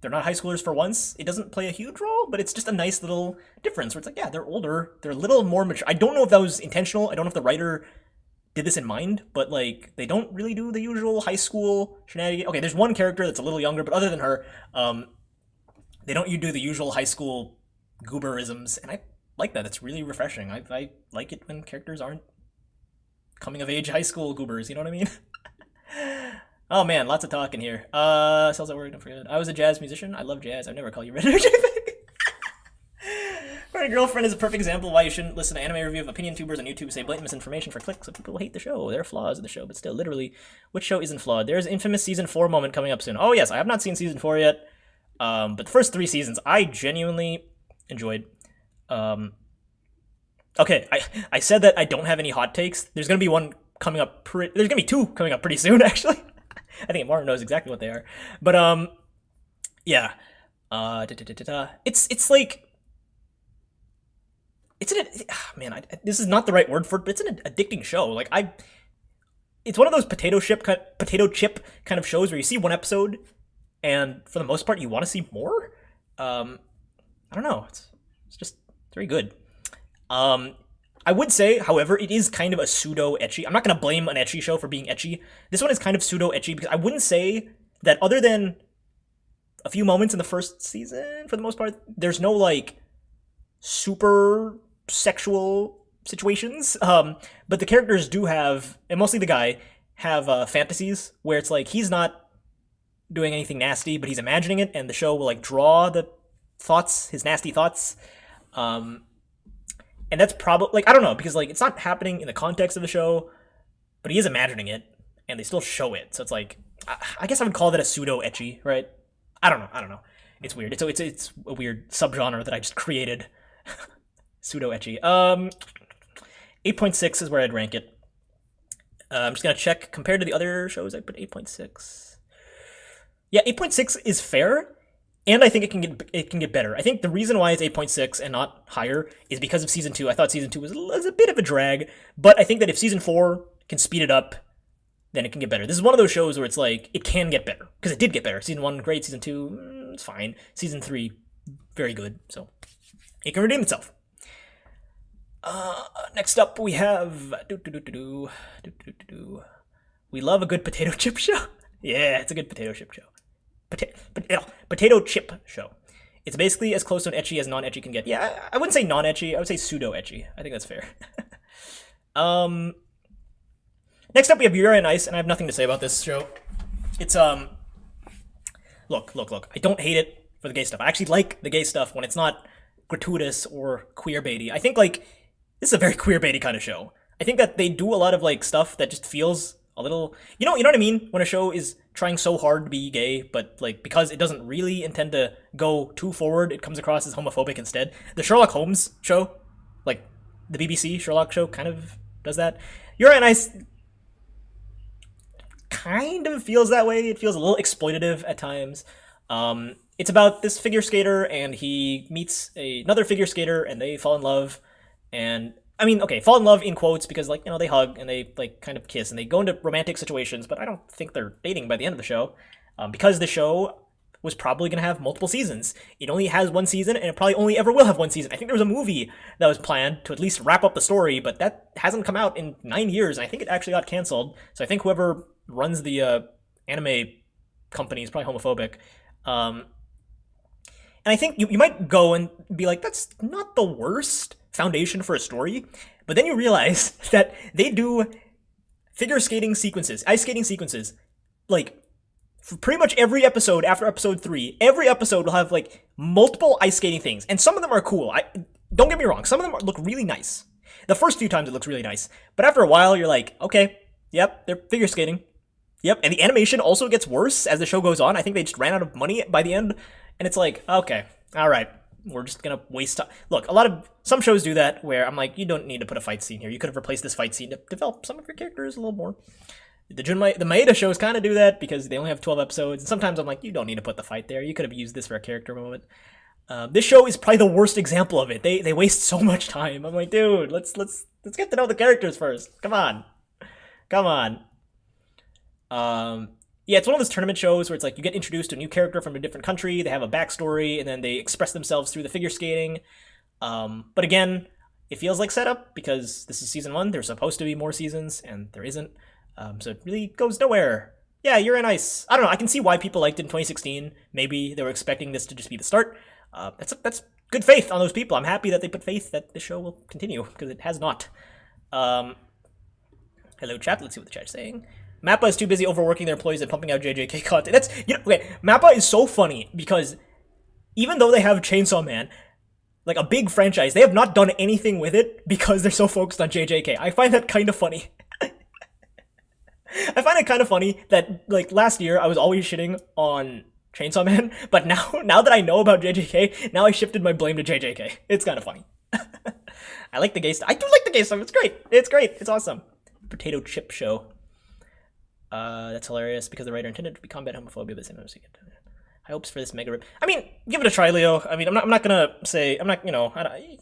they're not high schoolers for once. It doesn't play a huge role, but it's just a nice little difference where it's like, yeah, they're older. They're a little more mature. I don't know if that was intentional. I don't know if the writer did this in mind, but like, they don't really do the usual high school shenanigans. Okay, there's one character that's a little younger, but other than her, they don't do the usual high school gooberisms, and I like that. It's really refreshing. I like it when characters aren't coming of age high school goobers. You know what I mean? Oh man, lots of talking here. Cells at work, don't forget. I was a jazz musician. I love jazz. I've never called you red or anything. My girlfriend is a perfect example of why you shouldn't listen to anime review of opinion tubers on YouTube say blatant misinformation for clicks. So people hate the show. There are flaws in the show, but still, literally, which show isn't flawed? There's an infamous season 4 moment coming up soon. Oh yes, I have not seen season 4 yet. But the first 3 seasons I genuinely enjoyed. Okay, I said that I don't have any hot takes. There's gonna be one coming up. There's gonna be 2 coming up pretty soon, actually. I think Martin knows exactly what they are. But yeah. It's like, it's an man. This is not the right word for it, but it's an addicting show. Like it's one of those potato chip kind of shows where you see one episode, and for the most part, you want to see more. I don't know. It's just very good. I would say, however, it is kind of a pseudo ecchi. I'm not gonna blame an ecchi show for being ecchi. This one is kind of pseudo ecchi because I wouldn't say that, other than a few moments in the first season, for the most part, there's no like super sexual situations. But the characters do have, and mostly the guy, have fantasies where it's like he's not doing anything nasty, but he's imagining it, and the show will like draw the thoughts, his nasty thoughts. And that's probably, like, I don't know, because like it's not happening in the context of the show, but he is imagining it, and they still show it. So it's like, I guess I would call that a pseudo ecchi, right? I don't know. It's weird. It's a weird subgenre that I just created. Pseudo ecchi. 8.6 is where I'd rank it. I'm just gonna check compared to the other shows. I put 8.6. Yeah, 8.6 is fair. And I think it can get better. I think the reason why it's 8.6 and not higher is because of season 2. I thought season 2 was a bit of a drag, but I think that if season 4 can speed it up, then it can get better. This is one of those shows where it's like, it can get better, because it did get better. Season 1, great. Season 2, it's fine. Season 3, very good. So it can redeem itself. Next up, we have we love a good potato chip show. Yeah, it's a good potato chip show. Potato chip show. It's basically as close to an ecchi as non-ecchi can get. Yeah, I wouldn't say non-ecchi. I would say pseudo-ecchi. I think that's fair. Next up, we have Yuri on Ice, and I have nothing to say about this show. It's look. I don't hate it for the gay stuff. I actually like the gay stuff when it's not gratuitous or queer-baity. I think like this is a very queer-baity kind of show. I think that they do a lot of like stuff that just feels a little, you know what I mean? When a show is trying so hard to be gay, but like because it doesn't really intend to go too forward, it comes across as homophobic instead. The Sherlock Holmes show, like the BBC Sherlock show, kind of does that. Yuri on Ice kind of feels that way. It feels a little exploitative at times. It's about this figure skater, and he meets another figure skater, and they fall in love. And I mean, okay, fall in love in quotes because, like, you know, they hug and they, like, kind of kiss and they go into romantic situations, but I don't think they're dating by the end of the show because the show was probably going to have multiple seasons. It only has 1 season, and it probably only ever will have 1 season. I think there was a movie that was planned to at least wrap up the story, but that hasn't come out in 9 years, and I think it actually got canceled. So I think whoever runs the anime company is probably homophobic. And I think you might go and be like, that's not the worst foundation for a story, but then you realize that they do figure skating sequences, ice skating sequences, like for pretty much every episode after episode 3. Every episode will have like multiple ice skating things, and some of them are cool. Don't get me wrong, some of them look really nice. The first few times it looks really nice, but after a while you're like, okay, yep, they're figure skating. Yep, and the animation also gets worse as the show goes on. I think they just ran out of money by the end, and it's like, okay, all right, we're just gonna waste time. Look, some shows do that where I'm like, you don't need to put a fight scene here. You could have replaced this fight scene to develop some of your characters a little more. The Maeda shows kind of do that because they only have 12 episodes. And sometimes I'm like, you don't need to put the fight there. You could have used this for a character moment. This show is probably the worst example of it. They waste so much time. I'm like, dude, let's get to know the characters first. Come on. Yeah, it's one of those tournament shows where it's like you get introduced to a new character from a different country, they have a backstory, and then they express themselves through the figure skating. But again, it feels like setup because this is season 1. There's supposed to be more seasons, and there isn't. So it really goes nowhere. Yeah, Yuri on Ice. I don't know. I can see why people liked it in 2016. Maybe they were expecting this to just be the start. That's good faith on those people. I'm happy that they put faith that the show will continue because it has not. Hello, chat. Let's see what the chat's saying. Mappa is too busy overworking their employees and pumping out JJK content. That's, okay, Mappa is so funny because even though they have Chainsaw Man, like a big franchise, they have not done anything with it because they're so focused on JJK. I find that kind of funny. I find it kind of funny that, like, last year I was always shitting on Chainsaw Man, but now that I know about JJK, now I shifted my blame to JJK. It's kind of funny. I like the gay stuff. I do like the gay stuff. It's great. It's awesome. Potato chip show. That's hilarious because the writer intended to be combat homophobia, but same as high hopes for this mega rip. I mean, give it a try, Leo. I mean, I'm not gonna say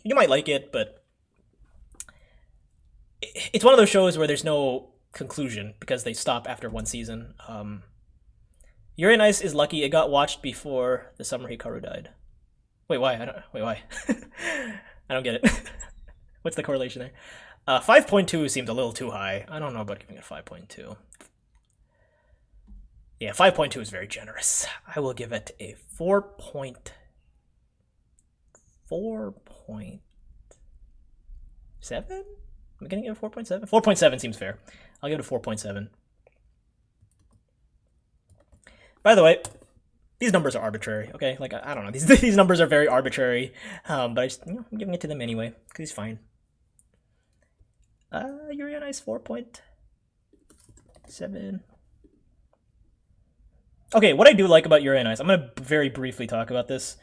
you might like it, but it's one of those shows where there's no conclusion because they stop after one season. Yuri on Ice is lucky it got watched before the summer Hikaru died. Wait, why? Why? I don't get it. What's the correlation there? 5.2 seems a little too high. I don't know about giving it 5.2. Yeah, 5.2 is very generous. I will give it a 4.7. Am I getting it a 4.7? 4.7 seems fair. I'll give it a 4.7. By the way, these numbers are arbitrary, okay? Like, I don't know. These numbers are very arbitrary, but I'm giving it to them anyway, because he's fine. Yuri on Ice, 4.7. Okay, what I do like about Yuri on Ice, I'm going to very briefly talk about this,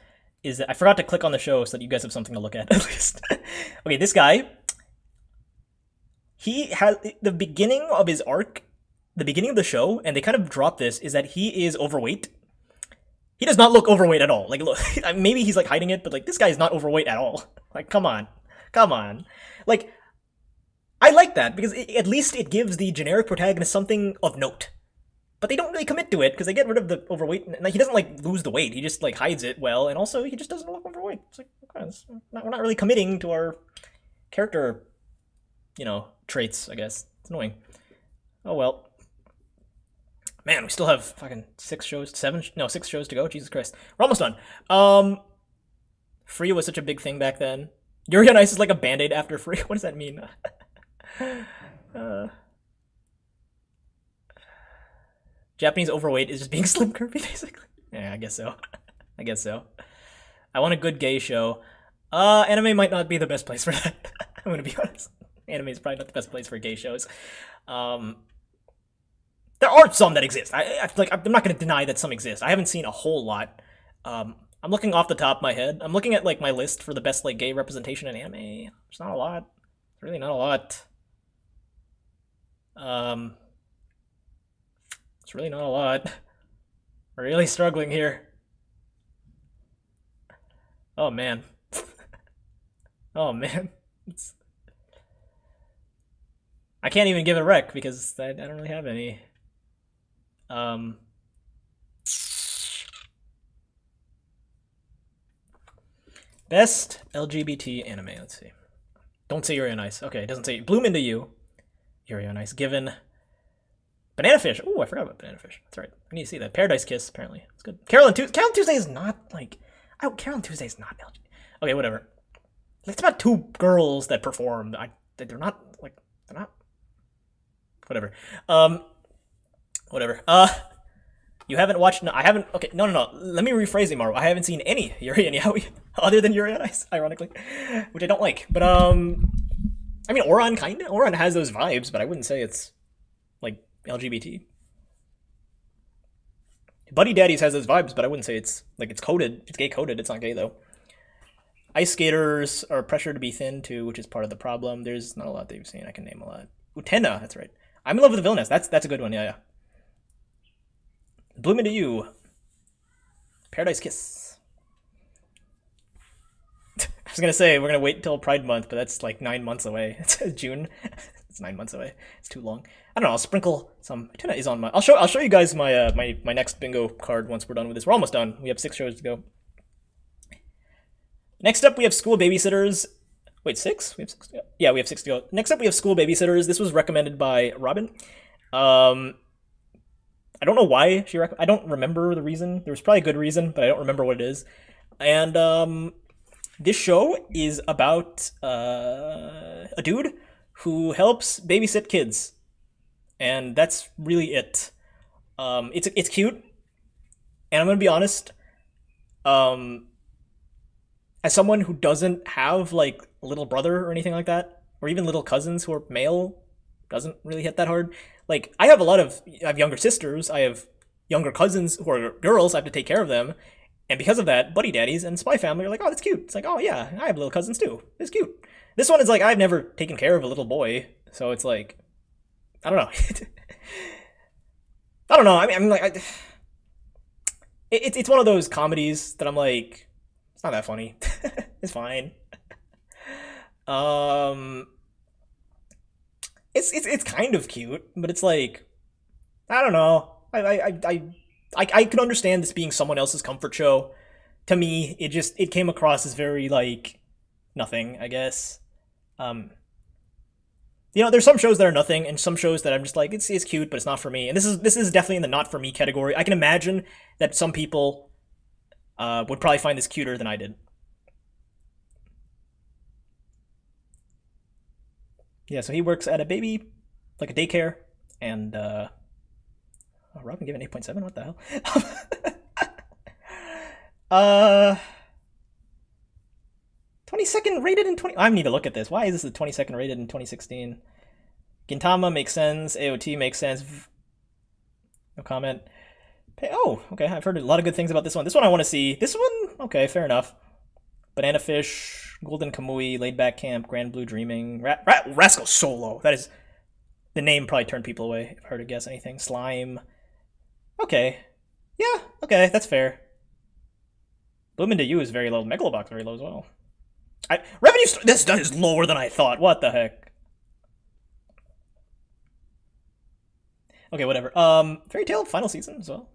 is that I forgot to click on the show so that you guys have something to look at least. Okay, this guy, he has, the beginning of his arc, the beginning of the show, and they kind of drop this, is that he is overweight. He does not look overweight at all. Like, look, maybe he's like hiding it, but like this guy is not overweight at all. Like, come on. Like, I like that because at least it gives the generic protagonist something of note. But they don't really commit to it because they get rid of the overweight. Like, he doesn't like lose the weight. He just like hides it well, and also he just doesn't look overweight. It's like, okay, we're not really committing to our character, traits. I guess it's annoying. Oh well. Man, we still have fucking 6 shows to go. Jesus Christ, we're almost done. Free was such a big thing back then. Yuri on Ice is like a band-aid after Free. What does that mean? Japanese overweight is just being slim curvy, basically. Yeah, I guess so. I want a good gay show. Anime might not be the best place for that. I'm gonna be honest. Anime is probably not the best place for gay shows. There are some that exist. I'm not gonna deny that some exist. I haven't seen a whole lot. I'm looking off the top of my head. I'm looking at like my list for the best like gay representation in anime. There's not a lot. There's really not a lot. It's really not a lot. We're really struggling here. Oh man. Oh man. I can't even give it a rec because I don't really have any. Best LGBT anime, let's see. Don't say Yuri on Ice. Okay, it doesn't say Bloom Into You. Yuri on Ice. Given Banana Fish. Oh, I forgot about Banana Fish. That's right. I need to see that. Paradise Kiss, apparently. It's good. Carol Tuesday is not like... Carol Tuesday is not LGBT. Okay, whatever. It's about 2 girls that perform. They're not, like... They're not... Whatever. Whatever. You haven't watched... No, I haven't... Okay, no. Let me rephrase it, Maru. I haven't seen any Yuri and Yaoi other than Yuri on Ice, ironically. Which I don't like. But, I mean, Oran kinda. Oran has those vibes, but I wouldn't say it's, like, LGBT. Buddy Daddies has those vibes, but I wouldn't say it's, like, it's coded. It's gay coded. It's not gay, though. Ice skaters are pressured to be thin, too, which is part of the problem. There's not a lot that you've seen. I can name a lot. Utena, that's right. I'm in love with the villainess. That's a good one. Yeah, yeah. Bloom into you. Paradise Kiss. I was gonna say we're gonna wait until Pride Month, but that's like 9 months away. It's June. It's 9 months away. It's too long. I don't know. I'll sprinkle some. Tuna is on my. I'll show you guys my my next bingo card once we're done with this. We're almost done. We have 6 shows to go. Next up, we have school babysitters. Wait, 6? We have 6 to go. Yeah, we have 6 to go. Next up, we have school babysitters. This was recommended by Robin. I don't know why I don't remember the reason. There was probably a good reason, but I don't remember what it is. And this show is about a dude who helps babysit kids, and that's really it. It's cute, and I'm gonna be honest. Um, as someone who doesn't have like a little brother or anything like that, or even little cousins who are male, doesn't really hit that hard. Like I have younger sisters, I have younger cousins who are girls. I have to take care of them, and because of that, buddy daddies and Spy Family are like, oh, that's cute. It's like, oh yeah, I have little cousins too. It's cute. This one is like, I've never taken care of a little boy, so it's like, I don't know. I don't know. I mean like, it's one of those comedies that I'm like, it's not that funny. It's fine. Um, it's kind of cute, but it's like, I don't know. I can understand this being someone else's comfort show. To me, it came across as very like nothing, I guess. Um, there's some shows that are nothing, and some shows that I'm just like, it's cute, but it's not for me. And this is definitely in the not for me category. I can imagine that some people would probably find this cuter than I did. Yeah, so he works at a baby, like a daycare, and oh, Robin gave it 8.7. What the hell? uh, 22nd rated in 20. I need to look at this. Why is this the 22nd rated in 2016? Gintama makes sense. AOT makes sense. No comment. Oh, okay. I've heard a lot of good things about this one. This one I want to see. This one, okay, fair enough. Banana Fish, Golden Kamui, Laid Back Camp, Grand Blue Dreaming, Rascal Solo. That is the name probably turned people away if I heard to guess anything. Slime. Okay. Yeah, okay, that's fair. Bloom into You is very low. Megalobox very low as well. This is lower than I thought. What the heck? Okay, whatever. Fairy Tail final season as well.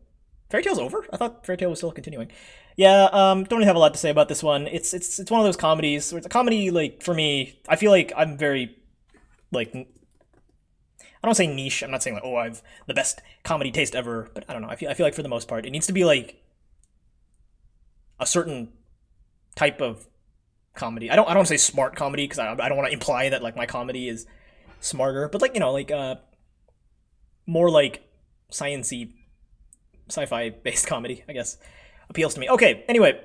Fairy Tail's over? I thought Fairy Tail was still continuing. Yeah, don't really have a lot to say about this one. It's one of those comedies where it's a comedy, like, for me, I feel like I'm very, like, I don't say niche. I'm not saying like, oh, I've the best comedy taste ever, but I don't know. I feel like for the most part, it needs to be like a certain type of comedy. I don't want to say smart comedy because I don't want to imply that like my comedy is smarter, but like like more like science-y, sci-fi based comedy, I guess, appeals to me. Okay, anyway,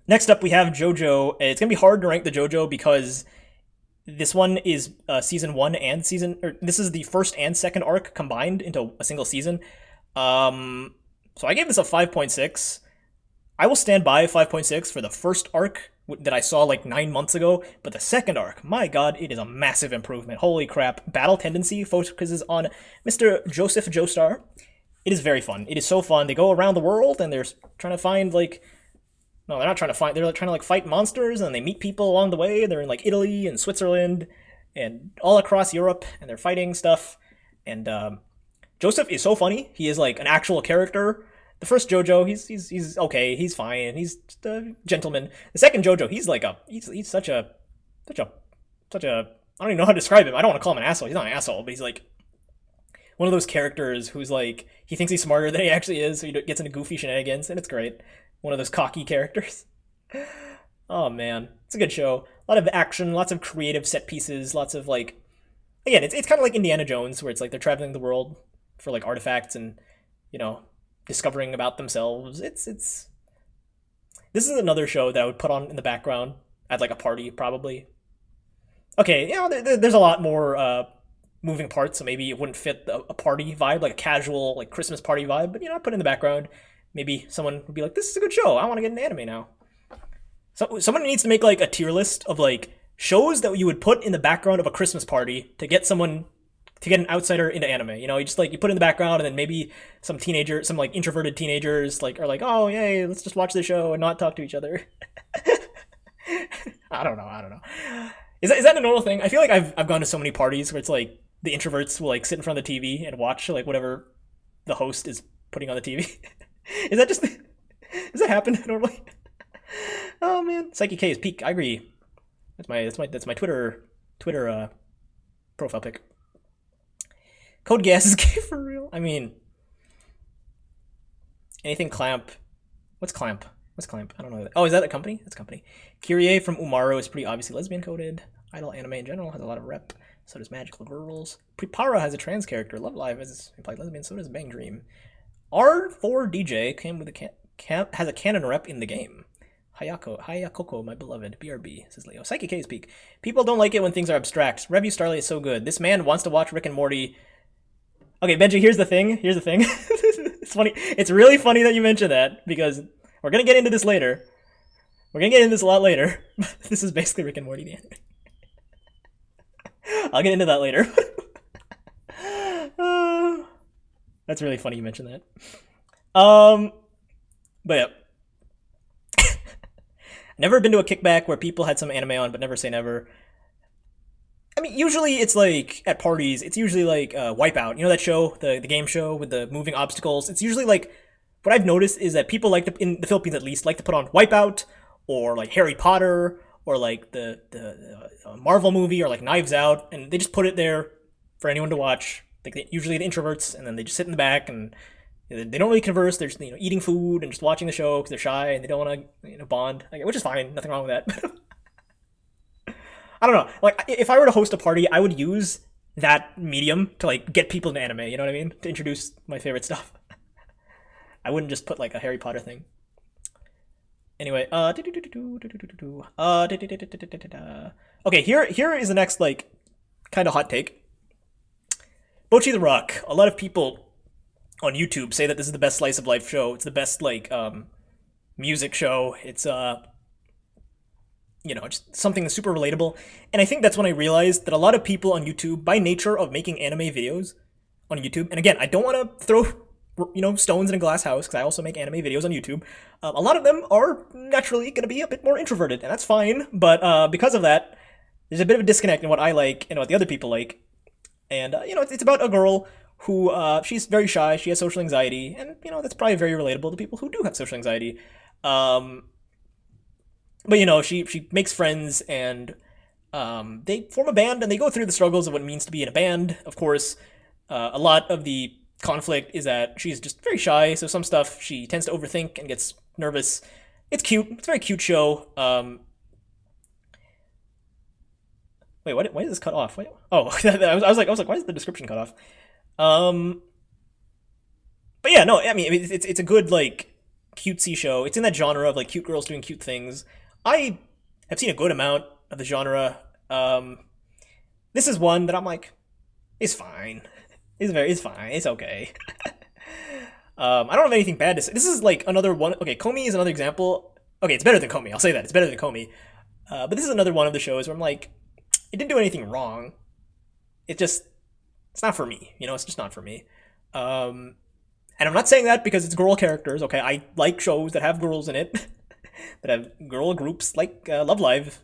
next up we have JoJo. It's gonna be hard to rank the JoJo because this one is season 1 and this is the first and second arc combined into a single season. So I gave this a 5.6. I will stand by 5.6 for the first arc that I saw like 9 months ago, but the second arc, my god, it is a massive improvement. Holy crap. Battle Tendency focuses on Mr. Joseph Joestar. It is very fun. It is so fun. They go around the world and they're trying to find like, no, they're not trying to find, they're like trying to like fight monsters, and they meet people along the way. They're in like Italy and Switzerland and all across Europe, and they're fighting stuff. And Joseph is so funny. He is like an actual character. The first JoJo, he's okay, he's fine, he's just a gentleman. The second JoJo, he's such a I don't even know how to describe him. I don't want to call him an asshole. He's not an asshole, but he's like one of those characters who's like, he thinks he's smarter than he actually is, so he gets into goofy shenanigans, and it's great. One of those cocky characters. Oh man, it's a good show. A lot of action, lots of creative set pieces, lots of like, again, it's kind of like Indiana Jones, where it's like they're traveling the world for like artifacts and discovering about themselves. This is another show that I would put on in the background at like a party probably. Okay, there's a lot more moving parts, so maybe it wouldn't fit a party vibe, like a casual like Christmas party vibe, but I put it in the background. Maybe someone would be like, this is a good show, I want to get into anime now. So someone needs to make like a tier list of like shows that you would put in the background of a Christmas party to get someone to get an outsider into anime. You know, you just like you put it in the background, and then maybe some teenager, some like introverted teenagers, like are like, oh yay, let's just watch the show and not talk to each other. I don't know. I don't know. Is that a normal thing? I feel like I've gone to so many parties where it's like the introverts will like sit in front of the TV and watch like whatever the host is putting on the TV. Is that just does that happen normally? Oh man, Psyche K is peak. I agree. That's my Twitter profile pic. Code Gas is gay for real. I mean, anything Clamp. What's Clamp? What's Clamp? I don't know. Oh, is that a company? That's a company. Kyrie from Umaru is pretty obviously lesbian coded. Idol anime in general has a lot of rep. So does Magical Girls. Prepara has a trans character. Love Live has implied lesbian. So does Bang Dream. R4DJ came with has a canon rep in the game. Hayakoko, my beloved. BRB, says Leo. Psyche K is peak. People don't like it when things are abstract. Review Starlight is so good. This man wants to watch Rick and Morty. Okay, Benji, here's the thing. It's funny. It's really funny that you mentioned that, because we're going to get into this later. We're going to get into this a lot later. This is basically Rick and Morty, the anime. I'll get into that later. That's really funny you mentioned that. But yeah. Never been to a kickback where people had some anime on, but never say never. I mean, usually it's like at parties. It's usually like Wipeout. You know that show, the game show with the moving obstacles. It's usually like what I've noticed is that people like to, in the Philippines at least, like to put on Wipeout or like Harry Potter or like the Marvel movie or like Knives Out, and they just put it there for anyone to watch. Like usually the introverts, and then they just sit in the back and they don't really converse. They're just eating food and just watching the show because they're shy and they don't want to bond, which is fine. Nothing wrong with that. I don't know. Like if I were to host a party, I would use that medium to like get people into anime. You know what I mean? To introduce my favorite stuff. I wouldn't just put like a Harry Potter thing. Anyway, okay, here is the next like kind of hot take. Bocchi the Rock. A lot of people on YouTube say that this is the best slice of life show. It's the best like music show. It's just something that's super relatable. And I think that's when I realized that a lot of people on YouTube, by nature of making anime videos on YouTube, and again, I don't want to throw stones in a glass house, because I also make anime videos on YouTube. A lot of them are naturally going to be a bit more introverted, and that's fine. But because of that, there's a bit of a disconnect in what I like and what the other people like. And it's about a girl who she's very shy. She has social anxiety, and that's probably very relatable to people who do have social anxiety. But she makes friends, and they form a band, and they go through the struggles of what it means to be in a band. Of course, a lot of the conflict is that she's just very shy, so some stuff she tends to overthink and gets nervous. It's cute. It's a very cute show. Wait, why did this cut off? Wait, I was like, why is the description cut off? But yeah, no, I mean, it's a good like cutesy show. It's in that genre of like cute girls doing cute things. I have seen a good amount of the genre. This is one that I'm like, it's fine. It's fine. It's okay. I don't have anything bad to say. This is like another one. Okay, Komi is another example. Okay, it's better than Komi. I'll say that. It's better than Komi. But this is another one of the shows where I'm like, it didn't do anything wrong. It's not for me. It's just not for me. And I'm not saying that because it's girl characters. Okay, I like shows that have girls in it, that have girl groups like Love Live,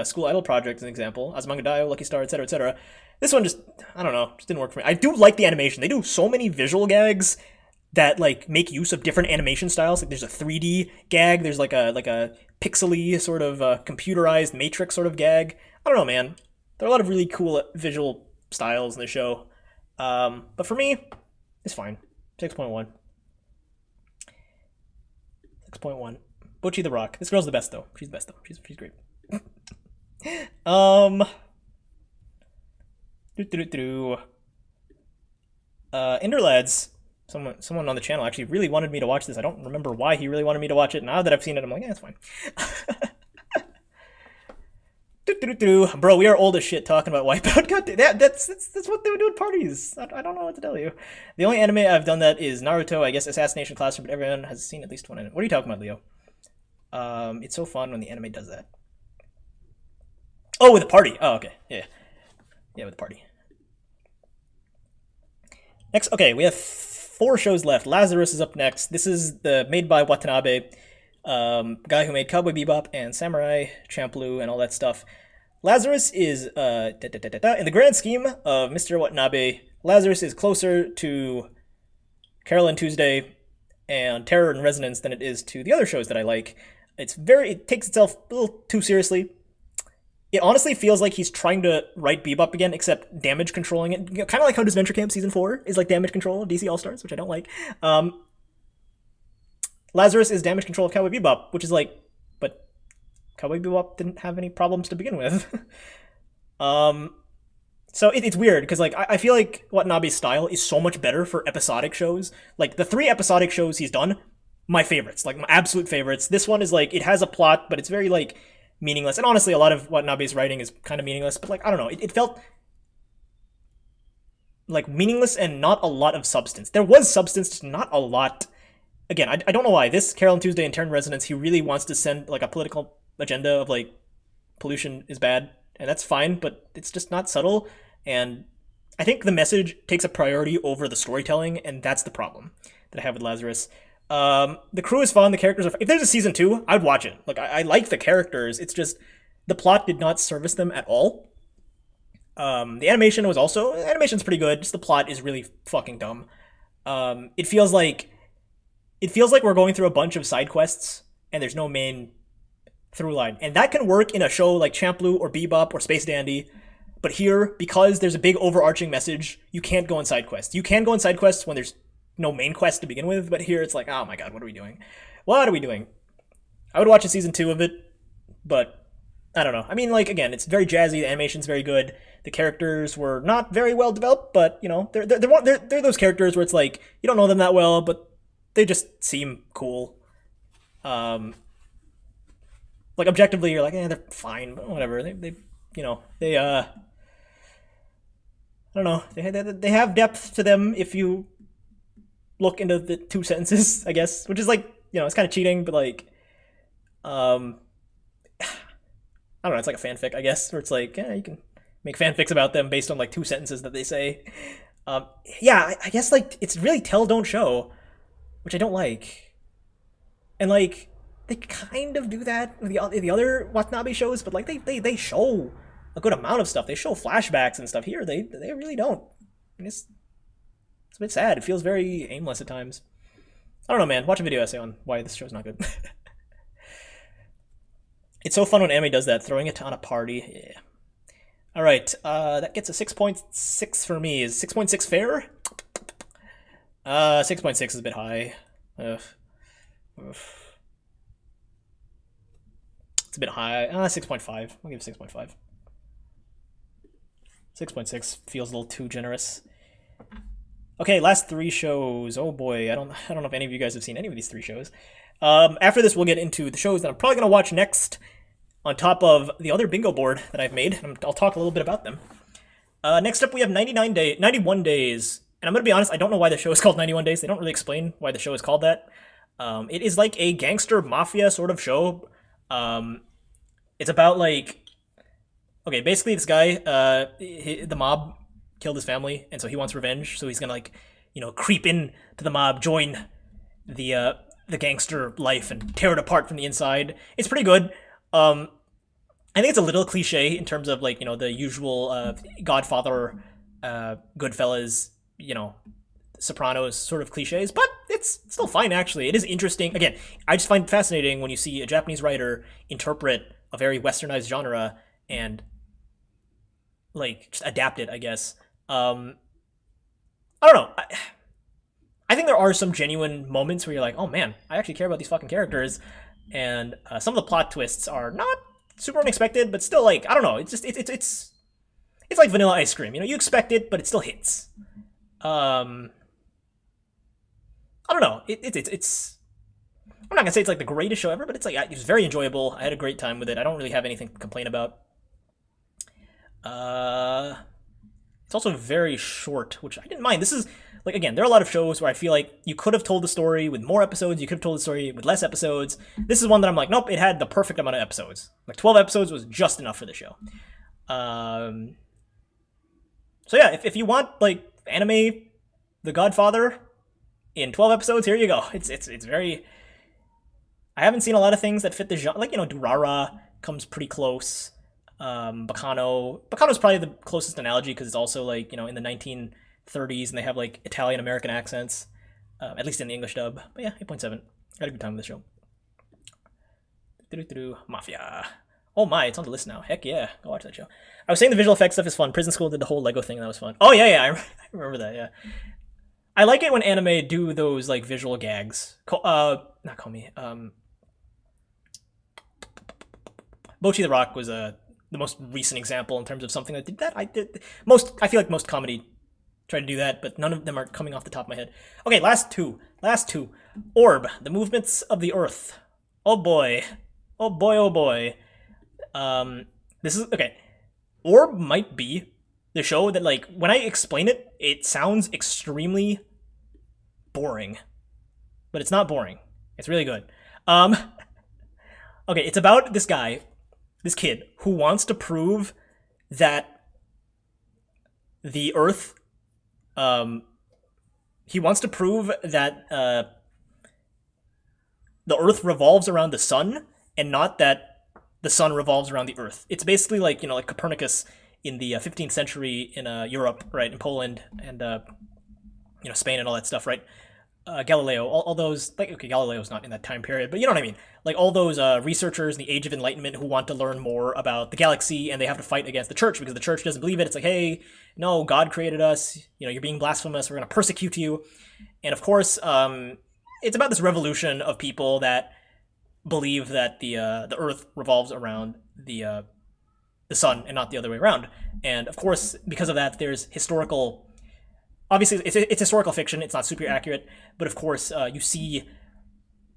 School Idol Project is an example, Azumanga Daioh, Lucky Star, etc., etc. This one just didn't work for me. I do like the animation. They do so many visual gags that like make use of different animation styles. Like there's a 3D gag. There's like a pixely sort of computerized Matrix sort of gag. I don't know, man. There are a lot of really cool visual styles in the show. But for me, it's fine. 6.1. 6.1. Bocchi the Rock. This girl's the best though. She's the best though. She's great. Enderlads. Someone on the channel actually really wanted me to watch this. I don't remember why he really wanted me to watch it. Now that I've seen it, I'm like, yeah, it's fine. Bro, we are old as shit talking about Wipeout. God, that's what they would do at parties. I don't know what to tell you. The only anime I've done that is Naruto. I guess Assassination Classroom, but everyone has seen at least one anime. What are you talking about, Leo? It's so fun when the anime does that. Oh, with a party. Oh, okay. Yeah, with a party. Next, okay, we have 4 shows left. Lazarus is up next. This is the made by Watanabe, guy who made Cowboy Bebop and Samurai Champloo and all that stuff. Lazarus is in the grand scheme of Mr. Watanabe, Lazarus is closer to Carol and Tuesday and Terror and Resonance than it is to the other shows that I like. It takes itself a little too seriously. It honestly feels like he's trying to write Bebop again, except damage controlling it. Kind of like how Adventure Camp Season 4 is like damage control of DC All-Stars, which I don't like. Lazarus is damage control of Cowboy Bebop, which is like, but Cowboy Bebop didn't have any problems to begin with. So it's weird, because like I feel like Watanabe's style is so much better for episodic shows. Like, the 3 episodic shows he's done, my favorites, like my absolute favorites. This one is like, it has a plot, but it's very like meaningless. And honestly, a lot of Watanabe's writing is kind of meaningless, but like, I don't know, it felt like meaningless and not a lot of substance. There was substance, just not a lot. Again, I don't know why. This Carol and Tuesday and Turn Resonance, he really wants to send like a political agenda of like pollution is bad, and that's fine, but it's just not subtle. And I think the message takes a priority over the storytelling, and that's the problem that I have with Lazarus. The crew is fun. The characters are. If there's a season 2, I'd watch it. Like, I like the characters. It's just the plot did not service them at all. The animation's pretty good. Just the plot is really fucking dumb. It feels like we're going through a bunch of side quests and there's no main through line, and that can work in a show like Champloo or Bebop or Space Dandy. But here, because there's a big overarching message, you can't go on side quests. You can go on side quests when there's no main quest to begin with, but here it's like, oh my god, what are we doing? What are we doing? I would watch a season 2 of it, but I don't know. I mean, like, again, it's very jazzy, the animation's very good, the characters were not very well developed, but, you know, they're those characters where it's like, you don't know them that well, but they just seem cool. Like, objectively, you're like, they're fine, but whatever. They I don't know. They have depth to them if you look into the 2 sentences, I guess, which is like, it's kind of cheating, but like, I don't know. It's like a fanfic, I guess, where it's like, you can make fanfics about them based on like 2 sentences that they say. I guess like it's really tell don't show, which I don't like, and like they kind of do that with the other Watanabe shows, but like they show a good amount of stuff. They show flashbacks and stuff. Here, they really don't. And it's a bit sad. It feels very aimless at times. I don't know, man. Watch a video essay on why this show's not good. It's so fun when anime does that, throwing it on a party. Yeah. All right, that gets a 6.6 for me. Is 6.6 fair? 6.6 is a bit high. It's a bit high. 6.5. I'll give it 6.5. 6.6 feels a little too generous. Okay, last 3 shows. Oh boy, I don't know if any of you guys have seen any of these 3 shows. After this, we'll get into the shows that I'm probably going to watch next, on top of the other bingo board that I've made. I'll talk a little bit about them. Next up, we have 91 Days. And I'm going to be honest, I don't know why the show is called 91 Days. They don't really explain why the show is called that. It is like a gangster mafia sort of show. It's about like... Okay, basically this guy, the mob killed his family, and so he wants revenge, so he's gonna like, creep in to the mob, join the gangster life and tear it apart from the inside. It's pretty good. I think it's a little cliche in terms of like, the usual Godfather, Goodfellas, Sopranos sort of cliches, but it's still fine actually. It is interesting. Again, I just find it fascinating when you see a Japanese writer interpret a very westernized genre and like just adapt it, I guess. I don't know. I think there are some genuine moments where you're like, oh man, I actually care about these fucking characters, and some of the plot twists are not super unexpected, but still like, I don't know. It's just it's like vanilla ice cream. You expect it, but it still hits. I don't know. It's. I'm not gonna say it's like the greatest show ever, but it's like, it was very enjoyable. I had a great time with it. I don't really have anything to complain about. It's also very short, which I didn't mind. This is like, again, there are a lot of shows where I feel like you could have told the story with more episodes. You could have told the story with less episodes. This is one that I'm like, nope, it had the perfect amount of episodes. Like 12 episodes was just enough for the show. So yeah, if you want like anime The Godfather in 12 episodes. Here you go. It's very. I haven't seen a lot of things that fit the genre. Like, Durara comes pretty close. Bacano's probably the closest analogy because it's also like, in the 1930s and they have like Italian American accents, at least in the English dub. But yeah, 8.7. Got a good time with the show. Mafia. Oh my, it's on the list now. Heck yeah, go watch that show. I was saying the visual effects stuff is fun. Prison School did the whole Lego thing and that was fun. Oh yeah, I remember that, yeah. I like it when anime do those like visual gags. Not call me. Bocchi the Rock was the most recent example in terms of something that did that. I feel like most comedy try to do that, but none of them are coming off the top of my head. Okay, last two. Orb, the movements of the earth. Oh boy. This is okay. Orb might be the show that, like, when I explain it, it sounds extremely boring, but it's not boring. It's really good. Okay, it's about this kid who wants to prove that the Earth, he wants to prove that the Earth revolves around the sun and not that the sun revolves around the Earth. It's basically like, like Copernicus in the 15th century in Europe, right, in Poland and Spain and all that stuff, right? Galileo, all those, like, okay, Galileo's not in that time period, but you know what I mean. Like all those researchers in the Age of Enlightenment who want to learn more about the galaxy and they have to fight against the church because the church doesn't believe it. It's like, hey, no, God created us. You're being blasphemous. We're going to persecute you. And of course, it's about this revolution of people that believe that the Earth revolves around the sun and not the other way around. And of course, because of that, there's historical. Obviously, it's historical fiction. It's not super accurate, but of course, you see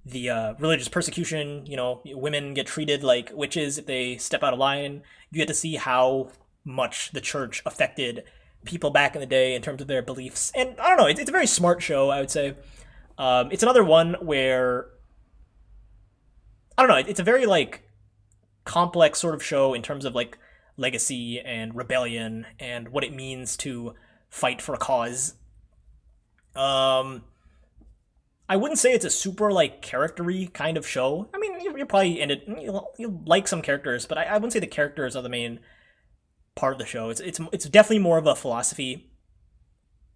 the religious persecution. Women get treated like witches if they step out of line. You get to see how much the church affected people back in the day in terms of their beliefs. And I don't know. It's a very smart show, I would say. It's another one where I don't know. It's a very like complex sort of show in terms of like legacy and rebellion and what it means to fight for a cause. I wouldn't say it's a super like character-y kind of show. I mean, you're probably in it. You'll like some characters, but I wouldn't say the characters are the main part of the show. It's definitely more of a philosophy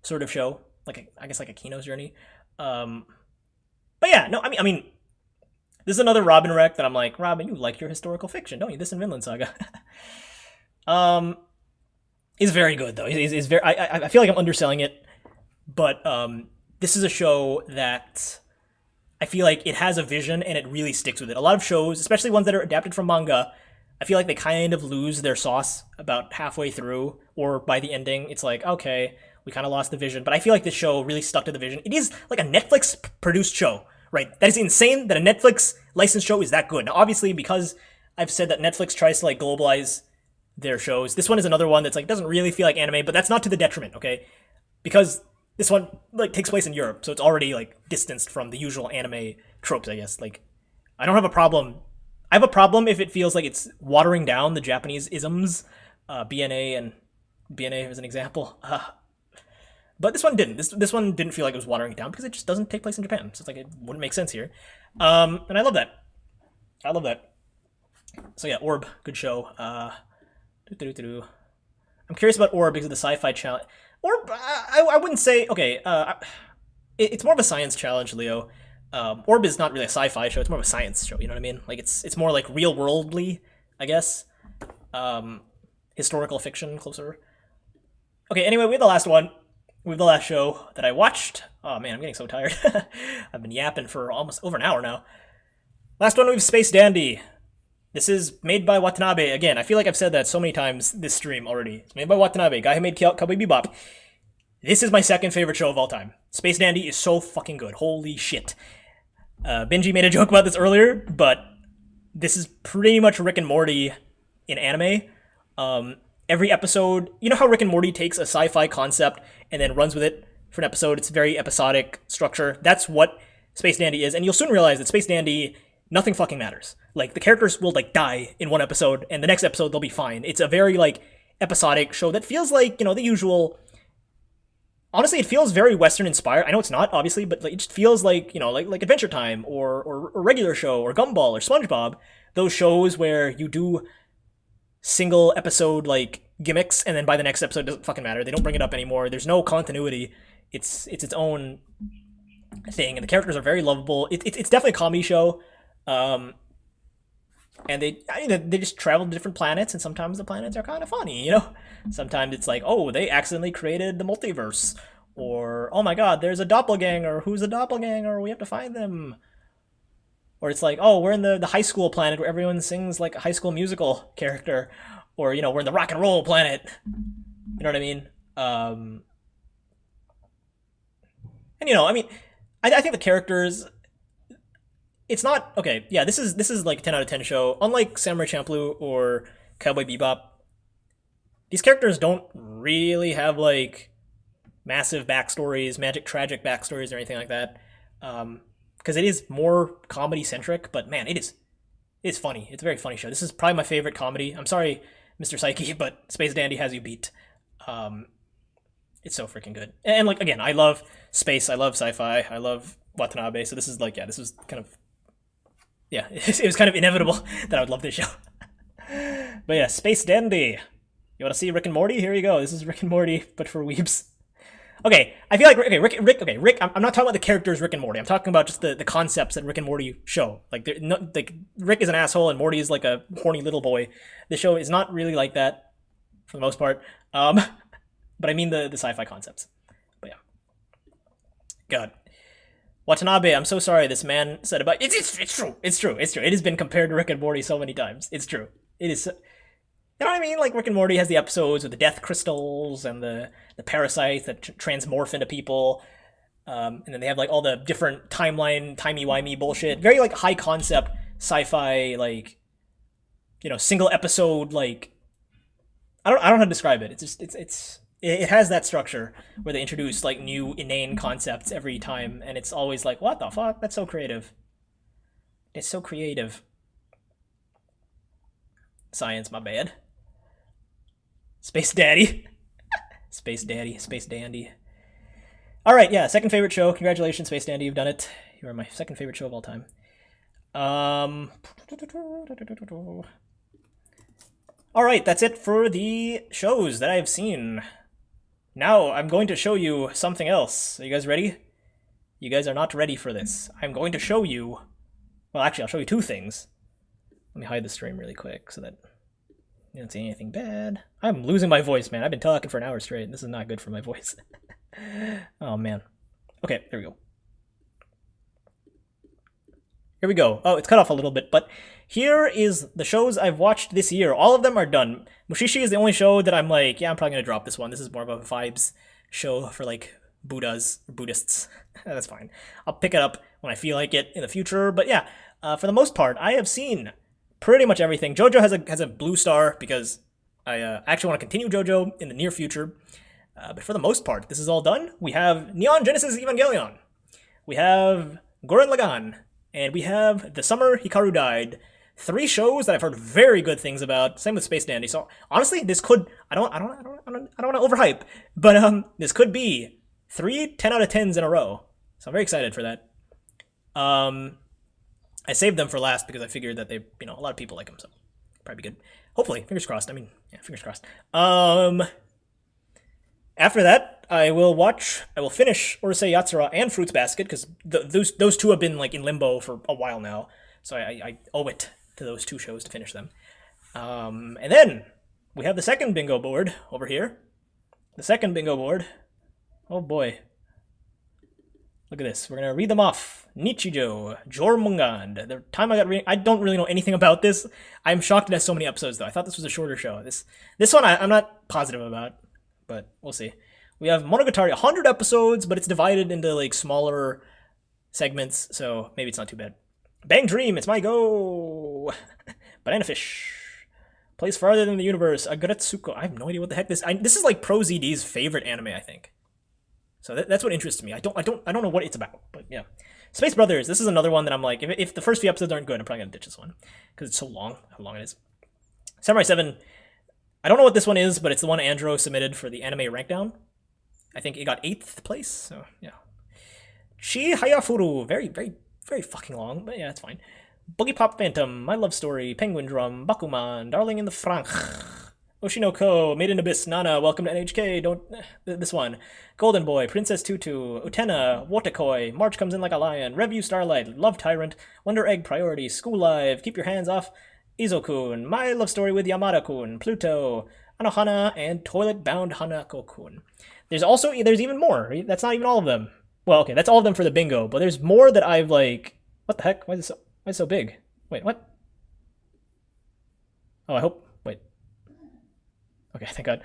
sort of show, like I guess like a Kino's Journey. But yeah, no, I mean, this is another Robin rec that I'm like, Robin, you like your historical fiction, don't you? This in Vinland Saga. Is very good though. Is very. I feel like I'm underselling it, but this is a show that I feel like it has a vision and it really sticks with it. A lot of shows, especially ones that are adapted from manga, I feel like they kind of lose their sauce about halfway through or by the ending. It's like, okay, we kind of lost the vision, but I feel like this show really stuck to the vision. It is like a Netflix produced show, right? That is insane that a Netflix licensed show is that good. Now, obviously, because I've said that Netflix tries to like globalize their shows, this one is another one that's like doesn't really feel like anime, but that's not to the detriment, okay? Because this one like takes place in Europe, so it's already like distanced from the usual anime tropes, I guess. Like, I don't have a problem. I have a problem if it feels like it's watering down the Japanese isms, BNA as an example. But this one didn't. This one didn't feel like it was watering it down because it just doesn't take place in Japan. So it's like it wouldn't make sense here. And I love that. So yeah, Orb, good show. I'm curious about Orb because of the sci-fi challenge. Orb, I wouldn't say, okay, it's more of a science challenge, Leo. Orb is not really a sci-fi show, it's more of a science show, you know what I mean? Like, it's more like real-worldly, I guess. Historical fiction, closer. Okay, anyway, we have the last one. We have the last show that I watched. Oh man, I'm getting so tired. I've been yapping for almost over an hour now. Last one, we have Space Dandy. This is made by Watanabe. Again, I feel like I've said that so many times this stream already. It's made by Watanabe, guy who made Cowboy Bebop. This is my second favorite show of all time. Space Dandy is so fucking good. Holy shit. Benji made a joke about this earlier, but this is pretty much Rick and Morty in anime. Every episode, you know how Rick and Morty takes a sci-fi concept and then runs with it for an episode? It's very episodic structure. That's what Space Dandy is, and you'll soon realize that Space Dandy, nothing fucking matters. Like, the characters will, like, die in one episode, and the next episode they'll be fine. It's a very, like, episodic show that feels like, the usual honestly, it feels very Western inspired. I know it's not, obviously, but like, it just feels like, like Adventure Time or regular show or Gumball or SpongeBob. Those shows where you do single episode like gimmicks, and then by the next episode it doesn't fucking matter. They don't bring it up anymore. There's no continuity. It's its own thing, and the characters are very lovable. It's definitely a comedy show. Um, and they just travel to different planets, and sometimes the planets are kind of funny. Sometimes it's like, oh, they accidentally created the multiverse, or oh my god, there's a doppelganger. Who's a doppelganger? We have to find them. Or it's like, oh, we're in the high school planet where everyone sings like a High School Musical character, or we're in the rock and roll planet. You know what I mean? And I mean, I think the characters, it's not okay. Yeah, this is like a 10 out of 10 show. Unlike Samurai Champloo or Cowboy Bebop, these characters don't really have like massive backstories, magic tragic backstories, or anything like that. Because it is more comedy centric, but man, it's funny. It's a very funny show. This is probably my favorite comedy. I'm sorry, Mr. Psyche, but Space Dandy has you beat. Um, it's so freaking good. And like again, I love space. I love sci-fi. I love Watanabe. So this is like, yeah, this was kind of, yeah, it was kind of inevitable that I would love this show. But yeah, Space Dandy. You want to see Rick and Morty? Here you go. This is Rick and Morty, but for weebs. Okay, I feel like Rick. I'm not talking about the characters Rick and Morty. I'm talking about just the concepts that Rick and Morty show. Like, like Rick is an asshole and Morty is like a horny little boy. The show is not really like that for the most part. But I mean the sci-fi concepts. But yeah, God, Watanabe. I'm so sorry. This man said about it's true. It's true. It's true. It has been compared to Rick and Morty so many times. It's true. It is. You know what I mean? Like Rick and Morty has the episodes with the death crystals and the parasites that transmorph into people. And then they have like all the different timeline, timey-wimey bullshit. Very like high concept sci-fi, like, single episode, like, I don't know how to describe it. It's just, it has that structure where they introduce like new inane concepts every time. And it's always like, what the fuck? That's so creative. It's so creative. Science, my bad. Space Daddy. Space Daddy. Space Dandy. Alright, yeah, second favorite show. Congratulations, Space Dandy, you've done it. You are my second favorite show of all time. Alright, that's it for the shows that I've seen. Now, I'm going to show you something else. Are you guys ready? You guys are not ready for this. I'm going to show you... Well, actually, I'll show you two things. Let me hide the stream really quick so that you don't see anything bad. I'm losing my voice, man. I've been talking for an hour straight. This is not good for my voice. Oh, man. Okay, there we go. Here we go. Oh, it's cut off a little bit, but here is the shows I've watched this year. All of them are done. Mushishi is the only show that I'm like, yeah, I'm probably going to drop this one. This is more of a vibes show for like Buddhas or Buddhists. That's fine. I'll pick it up when I feel like it in the future. But yeah, for the most part, I have seen pretty much everything. JoJo has a blue star because I actually want to continue JoJo in the near future. But for the most part, this is all done. We have Neon Genesis Evangelion. We have Gurren Lagann. And we have The Summer Hikaru Died. 3 shows that I've heard very good things about. Same with Space Dandy. So honestly, this could, I don't want to overhype, but this could be 3 10 out of 10s in a row. So I'm very excited for that. I saved them for last because I figured that they, a lot of people like them, so probably good. Hopefully, fingers crossed. I mean, yeah, fingers crossed. After that, I will finish Urusei Yatsura and Fruits Basket because those two have been like in limbo for a while now, so I owe it to those 2 shows to finish them. And then we have the second bingo board over here. The second bingo board. Oh boy. Look at this. We're going to read them off. Nichijo, Jormungand. The time I got reading, I don't really know anything about this. I'm shocked it has so many episodes, though. I thought this was a shorter show. This one I'm not positive about, but we'll see. We have Monogatari, 100 episodes, but it's divided into, like, smaller segments, so maybe it's not too bad. Bang Dream, it's my go! Banana Fish. Plays farther than the universe. Agaretsuko. I have no idea what the heck this is like Pro ZD's favorite anime, I think. So that's what interests me. I don't know what it's about, but yeah. Space Brothers. This is another one that I'm like, if the first few episodes aren't good, I'm probably gonna ditch this one because it's so long. How long it is. Samurai 7. I don't know what this one is, but it's the one Andro submitted for the anime rank down. I think it got 8th place, so yeah. Chi Hayafuru, very fucking long, but yeah, it's fine. Boogie Pop Phantom, My Love Story, Penguin Drum, Bakuman, Darling in the Franxx, Oshinoko, Made in Abyss, Nana, Welcome to NHK, don't... this one. Golden Boy, Princess Tutu, Utena, Wotakoi, March Comes In Like a Lion, Review Starlight, Love Tyrant, Wonder Egg Priority, School Live, Keep Your Hands Off, Izokun, My Love Story with Yamada-kun, Pluto, Anohana, and Toilet Bound Hanako-kun. There's even more. That's not even all of them. Well, okay, that's all of them for the bingo, but there's more that I've like... What the heck? Why is it so big? Wait, what? Oh, I hope... Wait. Okay, thank God.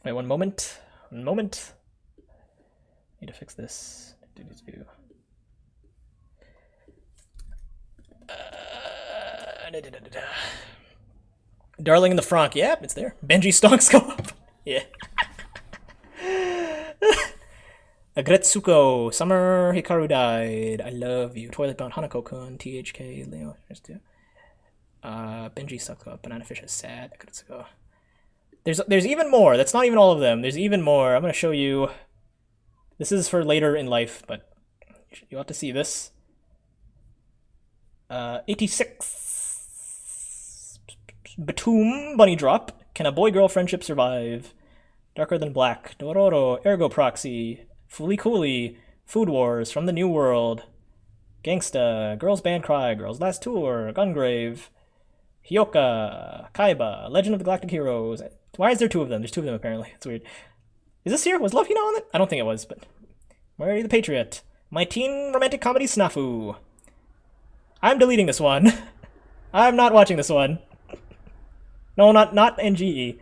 Wait, one moment. One moment. Need to fix this. Darling in the Franxx. Yep, it's there. Benji stonks go up. Yeah. Agretsuko. Summer Hikaru died. I love you. Toilet Bound Hanako-kun. THK. Leo. Benji sucks up. Banana Fish is sad. Agretsuko. There's even more. That's not even all of them. There's even more. I'm going to show you. This is for later in life, but you ought to see this. 86. Batum, Bunny Drop. Can a boy-girl friendship survive? Darker Than Black. Dororo, Ergo Proxy. Fooly Cooly. Food Wars, From the New World. Gangsta, Girls Band Cry, Girls Last Tour, Gungrave. Hyoka, Kaiba, Legend of the Galactic Heroes. Why is there 2 of them? There's 2 of them apparently. It's weird. Is this here? Was Love Hina on it? I don't think it was, but... Mary the Patriot. My teen romantic comedy Snafu. I'm deleting this one. I'm not watching this one. No, not NGE.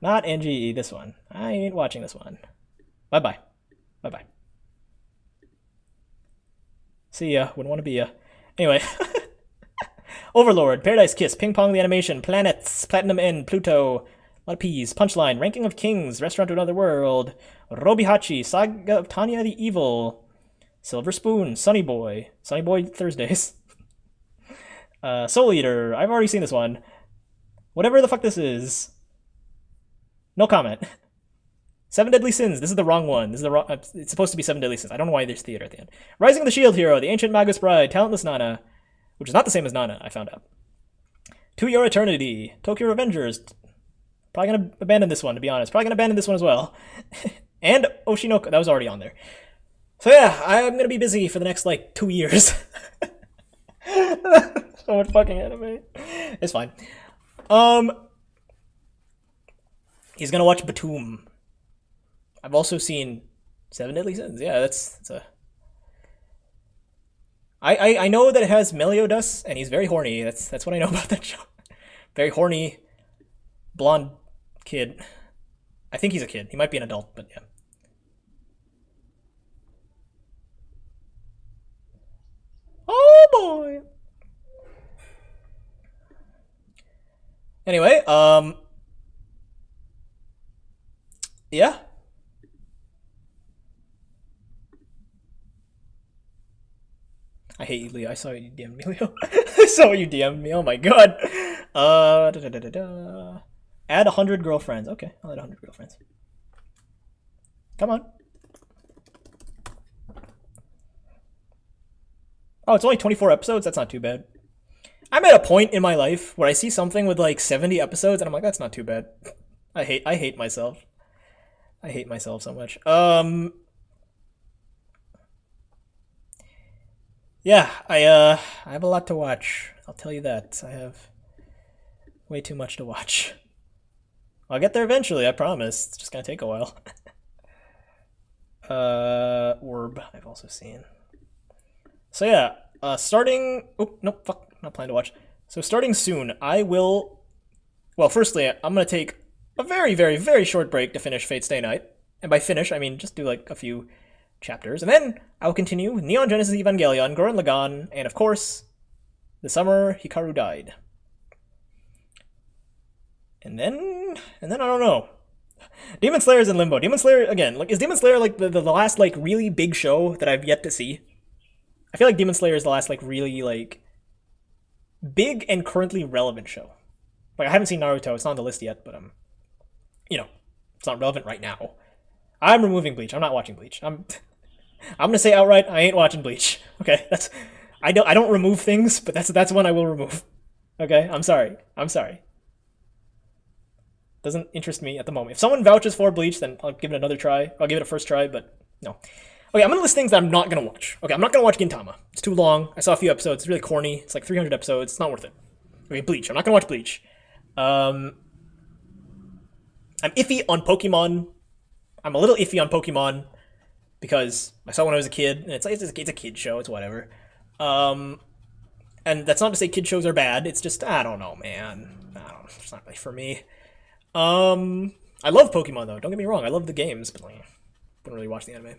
Not NGE, this one. I ain't watching this one. Bye-bye. Bye-bye. See ya. Wouldn't want to be ya. Anyway. Overlord, Paradise Kiss, Ping Pong the Animation, Planets, Platinum End, Pluto, a lot of P's, Punchline, Ranking of Kings, Restaurant to Another World, Robihachi, Saga of Tanya the Evil, Silver Spoon, Sunny Boy Thursdays, Soul Eater, I've already seen this one. Whatever the fuck this is. No comment. 7 Deadly Sins. This is the wrong one. This is the wrong... It's supposed to be 7 Deadly Sins. I don't know why there's theater at the end. Rising of the Shield Hero, The Ancient Magus Bride, Talentless Nana, which is not the same as Nana, I found out. To Your Eternity, Tokyo Revengers. Probably gonna abandon this one, to be honest. Probably gonna abandon this one as well. And Oshinoko. That was already on there. So yeah, I'm gonna be busy for the next, like, 2 years. So much fucking anime. It's fine. He's gonna watch Batum. I've also seen 7 Deadly Sins. Yeah, that's a... I know that it has Meliodas, and he's very horny. That's what I know about that show. Very horny, blonde kid. I think he's a kid. He might be an adult, but yeah. Oh boy. Anyway, yeah. I hate you, Leo. I saw you DM'd me, Leo. I saw you DM'd me. Oh my god. Add 100 girlfriends. Okay, I'll add 100 girlfriends. Come on. Oh, it's only 24 episodes? That's not too bad. I'm at a point in my life where I see something with like 70 episodes and I'm like, that's not too bad. I hate myself. I hate myself so much. Yeah, I have a lot to watch. I'll tell you that. I have way too much to watch. I'll get there eventually, I promise. It's just gonna take a while. Orb, I've also seen. So yeah, starting... Oh, no, fuck. Not planning to watch. So starting soon, I will... Well, firstly, I'm gonna take a very, very, very short break to finish Fate Stay Night. And by finish, I mean just do like a few chapters. And then I will continue with Neon Genesis Evangelion, Gurren Lagann, and of course, the summer Hikaru died. And then I don't know. Demon Slayer is in limbo. Demon Slayer, again, like, is Demon Slayer like the last like really big show that I've yet to see? I feel like Demon Slayer is the last like really like big and currently relevant show. Like I haven't seen Naruto, it's not on the list yet, but you know, it's not relevant right now. I'm removing Bleach. I'm not watching Bleach. I'm gonna say outright, I ain't watching Bleach. Okay, that's I don't remove things, but that's one I will remove. Okay, I'm sorry. I'm sorry. Doesn't interest me at the moment. If someone vouches for Bleach, then I'll give it another try. I'll give it a first try, but no. Okay, I'm gonna list things that I'm not gonna watch. Okay, I'm not gonna watch Gintama. It's too long. I saw a few episodes. It's really corny. It's like 300 episodes. It's not worth it. Okay, Bleach. I'm not gonna watch Bleach. I'm iffy on Pokemon. I'm a little iffy on Pokemon because I saw it when I was a kid, and it's a kid show. It's whatever. And that's not to say kid shows are bad. It's just I don't know, man. It's not really for me. I love Pokemon though. Don't get me wrong. I love the games, but like, wouldn't really watch the anime.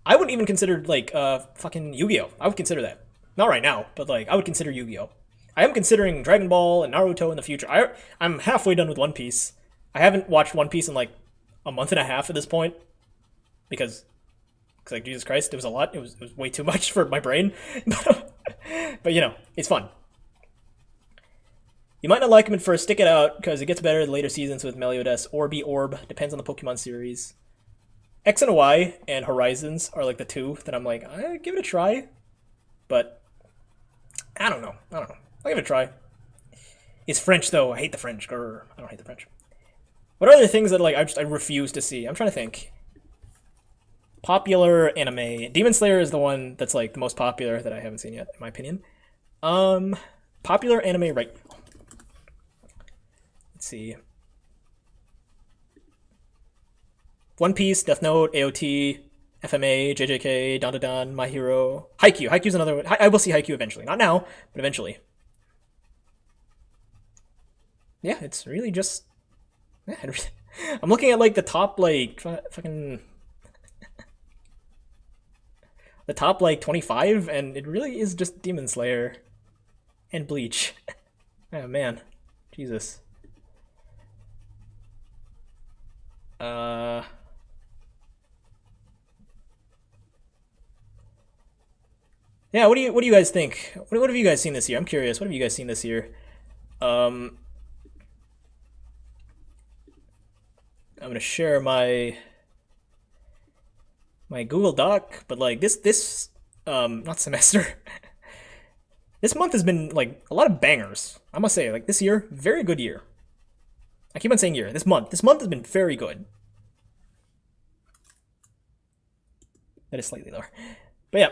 I wouldn't even consider like fucking Yu-Gi-Oh. I would consider that. Not right now, but like I would consider Yu-Gi-Oh. I am considering Dragon Ball and Naruto in the future. I'm halfway done with One Piece. I haven't watched One Piece in like a month and a half at this point because like Jesus Christ, it was a lot. It was way too much for my brain. But you know, it's fun. You might not like him at first. Stick it out because it gets better in the later seasons with Meliodas. Orb depends on the Pokemon series. X and Y and Horizons are like the two that I'm like, give it a try. But I don't know. I'll give it a try. It's French though. I hate the French. Grr. I don't hate the French. What are the things that like I refuse to see? I'm trying to think. Popular anime. Demon Slayer is the one that's like the most popular that I haven't seen yet, in my opinion. Popular anime right now. Let's see. One Piece, Death Note, AOT, FMA, JJK, Dandadan, My Hero, Haikyuu. Haikyuu's another one. I will see Haikyuu eventually. Not now, but eventually. Yeah, it's really just... Yeah, I'm looking at like the top like fucking... the top like 25, and it really is just Demon Slayer and Bleach. Oh man, Jesus. Yeah, what do you guys think? What have you guys seen this year? I'm curious. What have you guys seen this year? I'm gonna share my Google Doc, but like this not semester. This month has been like a lot of bangers. I must say, like this year, very good year. I keep on saying year. This month has been very good. That is slightly lower, but yeah.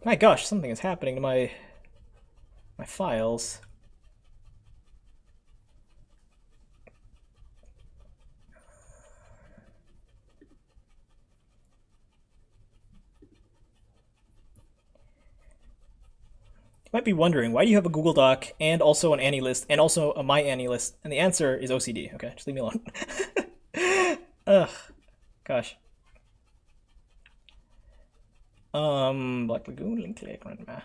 My gosh, something is happening to my files. You might be wondering, why do you have a Google Doc and also an Annie list and also a My Annie list? And the answer is OCD. Okay, just leave me alone. Ugh, gosh. Black Lagoon, link to Grandma.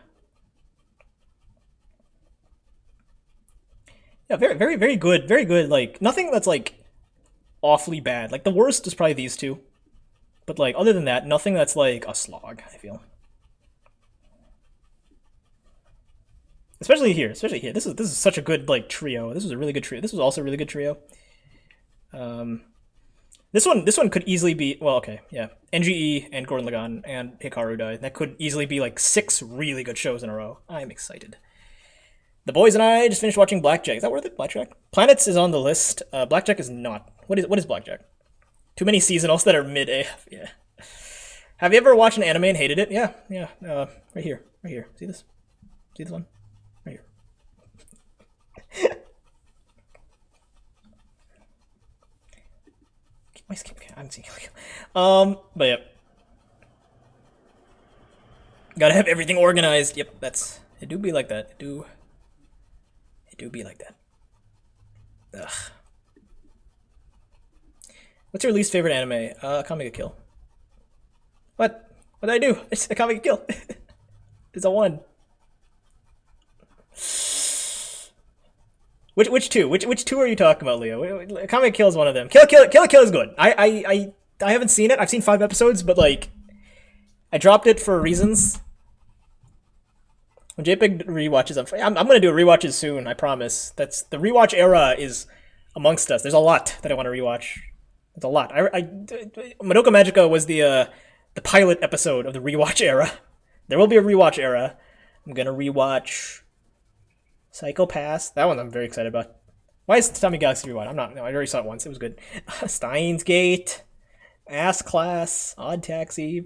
Yeah, very, very good. Very good. Like, nothing that's, like, awfully bad. Like, the worst is probably these two. But, like, other than that, nothing that's, like, a slog, I feel. Especially here. This is such a good, like, trio. This was a really good trio. This was also a really good trio. This one could easily be, well, okay, yeah. NGE and Gurren Lagann and Hikaru Dai. That could easily be like 6 really good shows in a row. I'm excited. The boys and I just finished watching Blackjack. Is that worth it, Blackjack? Planets is on the list. Blackjack is not. What is Blackjack? Too many seasonals that are mid-AF, yeah. Have you ever watched an anime and hated it? Yeah. Right here. See this? See this one? Right here. I'm seeing. But yeah, gotta have everything organized. Yep, it. Do be like that. It do be like that. Ugh. What's your least favorite anime? Comic Kill. What did I do? It's a Comic Kill. It's a 1. Which two? Which two are you talking about, Leo? Comic Kill is one of them. Kill is good. I haven't seen it. I've seen 5 episodes, but like, I dropped it for reasons. When JPEG rewatches, I'm gonna do rewatches soon. I promise. The rewatch era is Amongst Us. There's a lot that I want to rewatch. There's a lot. Madoka Magica was the pilot episode of the rewatch era. There will be a rewatch era. I'm gonna rewatch Psycho Pass. That one I'm very excited about. Why is Tommy Galaxy rewatch? I'm not. No, I already saw it once. It was good. Steins Gate, Ass Class, Odd Taxi.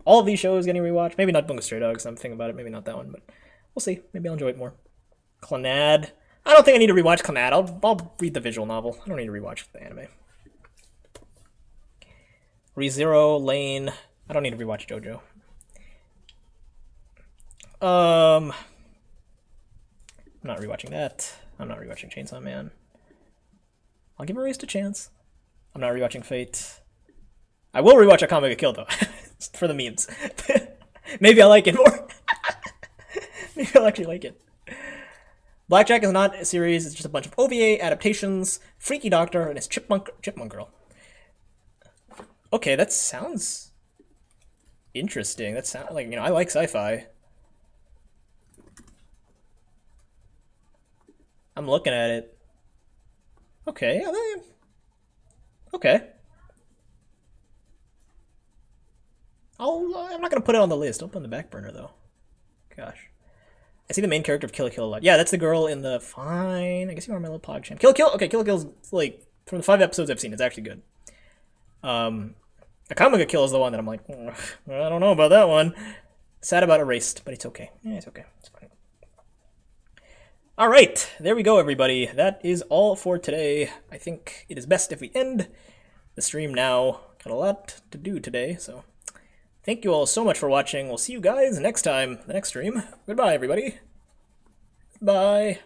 All of these shows getting rewatched. Maybe not Bungo Stray Dogs. I'm thinking about it. Maybe not that one, but we'll see. Maybe I'll enjoy it more. Clannad. I don't think I need to rewatch Clannad. I'll read the visual novel. I don't need to rewatch the anime. ReZero Lane. I don't need to rewatch JoJo. I'm not rewatching that. I'm not rewatching Chainsaw Man. I'll give Erased a chance. I'm not rewatching Fate. I will rewatch Akame ga Kill though, for the memes. Maybe I like it more. Maybe I'll actually like it. Blackjack is not a series. It's just a bunch of OVA adaptations. Freaky Doctor and his Chipmunk Girl. Okay, that sounds interesting. That sounds like, I like sci-fi. I'm looking at it. Okay, okay. I'm not gonna put it on the list. I'll put it on the back burner though. Gosh, I see the main character of Kill la Kill a lot. Yeah, that's the girl in the fine. I guess you are my little pog champ. Kill la Kill. Okay, Kill la Kill's like from the 5 episodes I've seen, it's actually good. Akame ga Kill is the one that I'm like, I don't know about that one. Sad about Erased, but it's okay. Yeah, it's okay. It's fine. All right, there we go, everybody. That is all for today. I think it is best if we end the stream now. Got a lot to do today, so thank you all so much for watching. We'll see you guys next time, the next stream. Goodbye, everybody. Bye.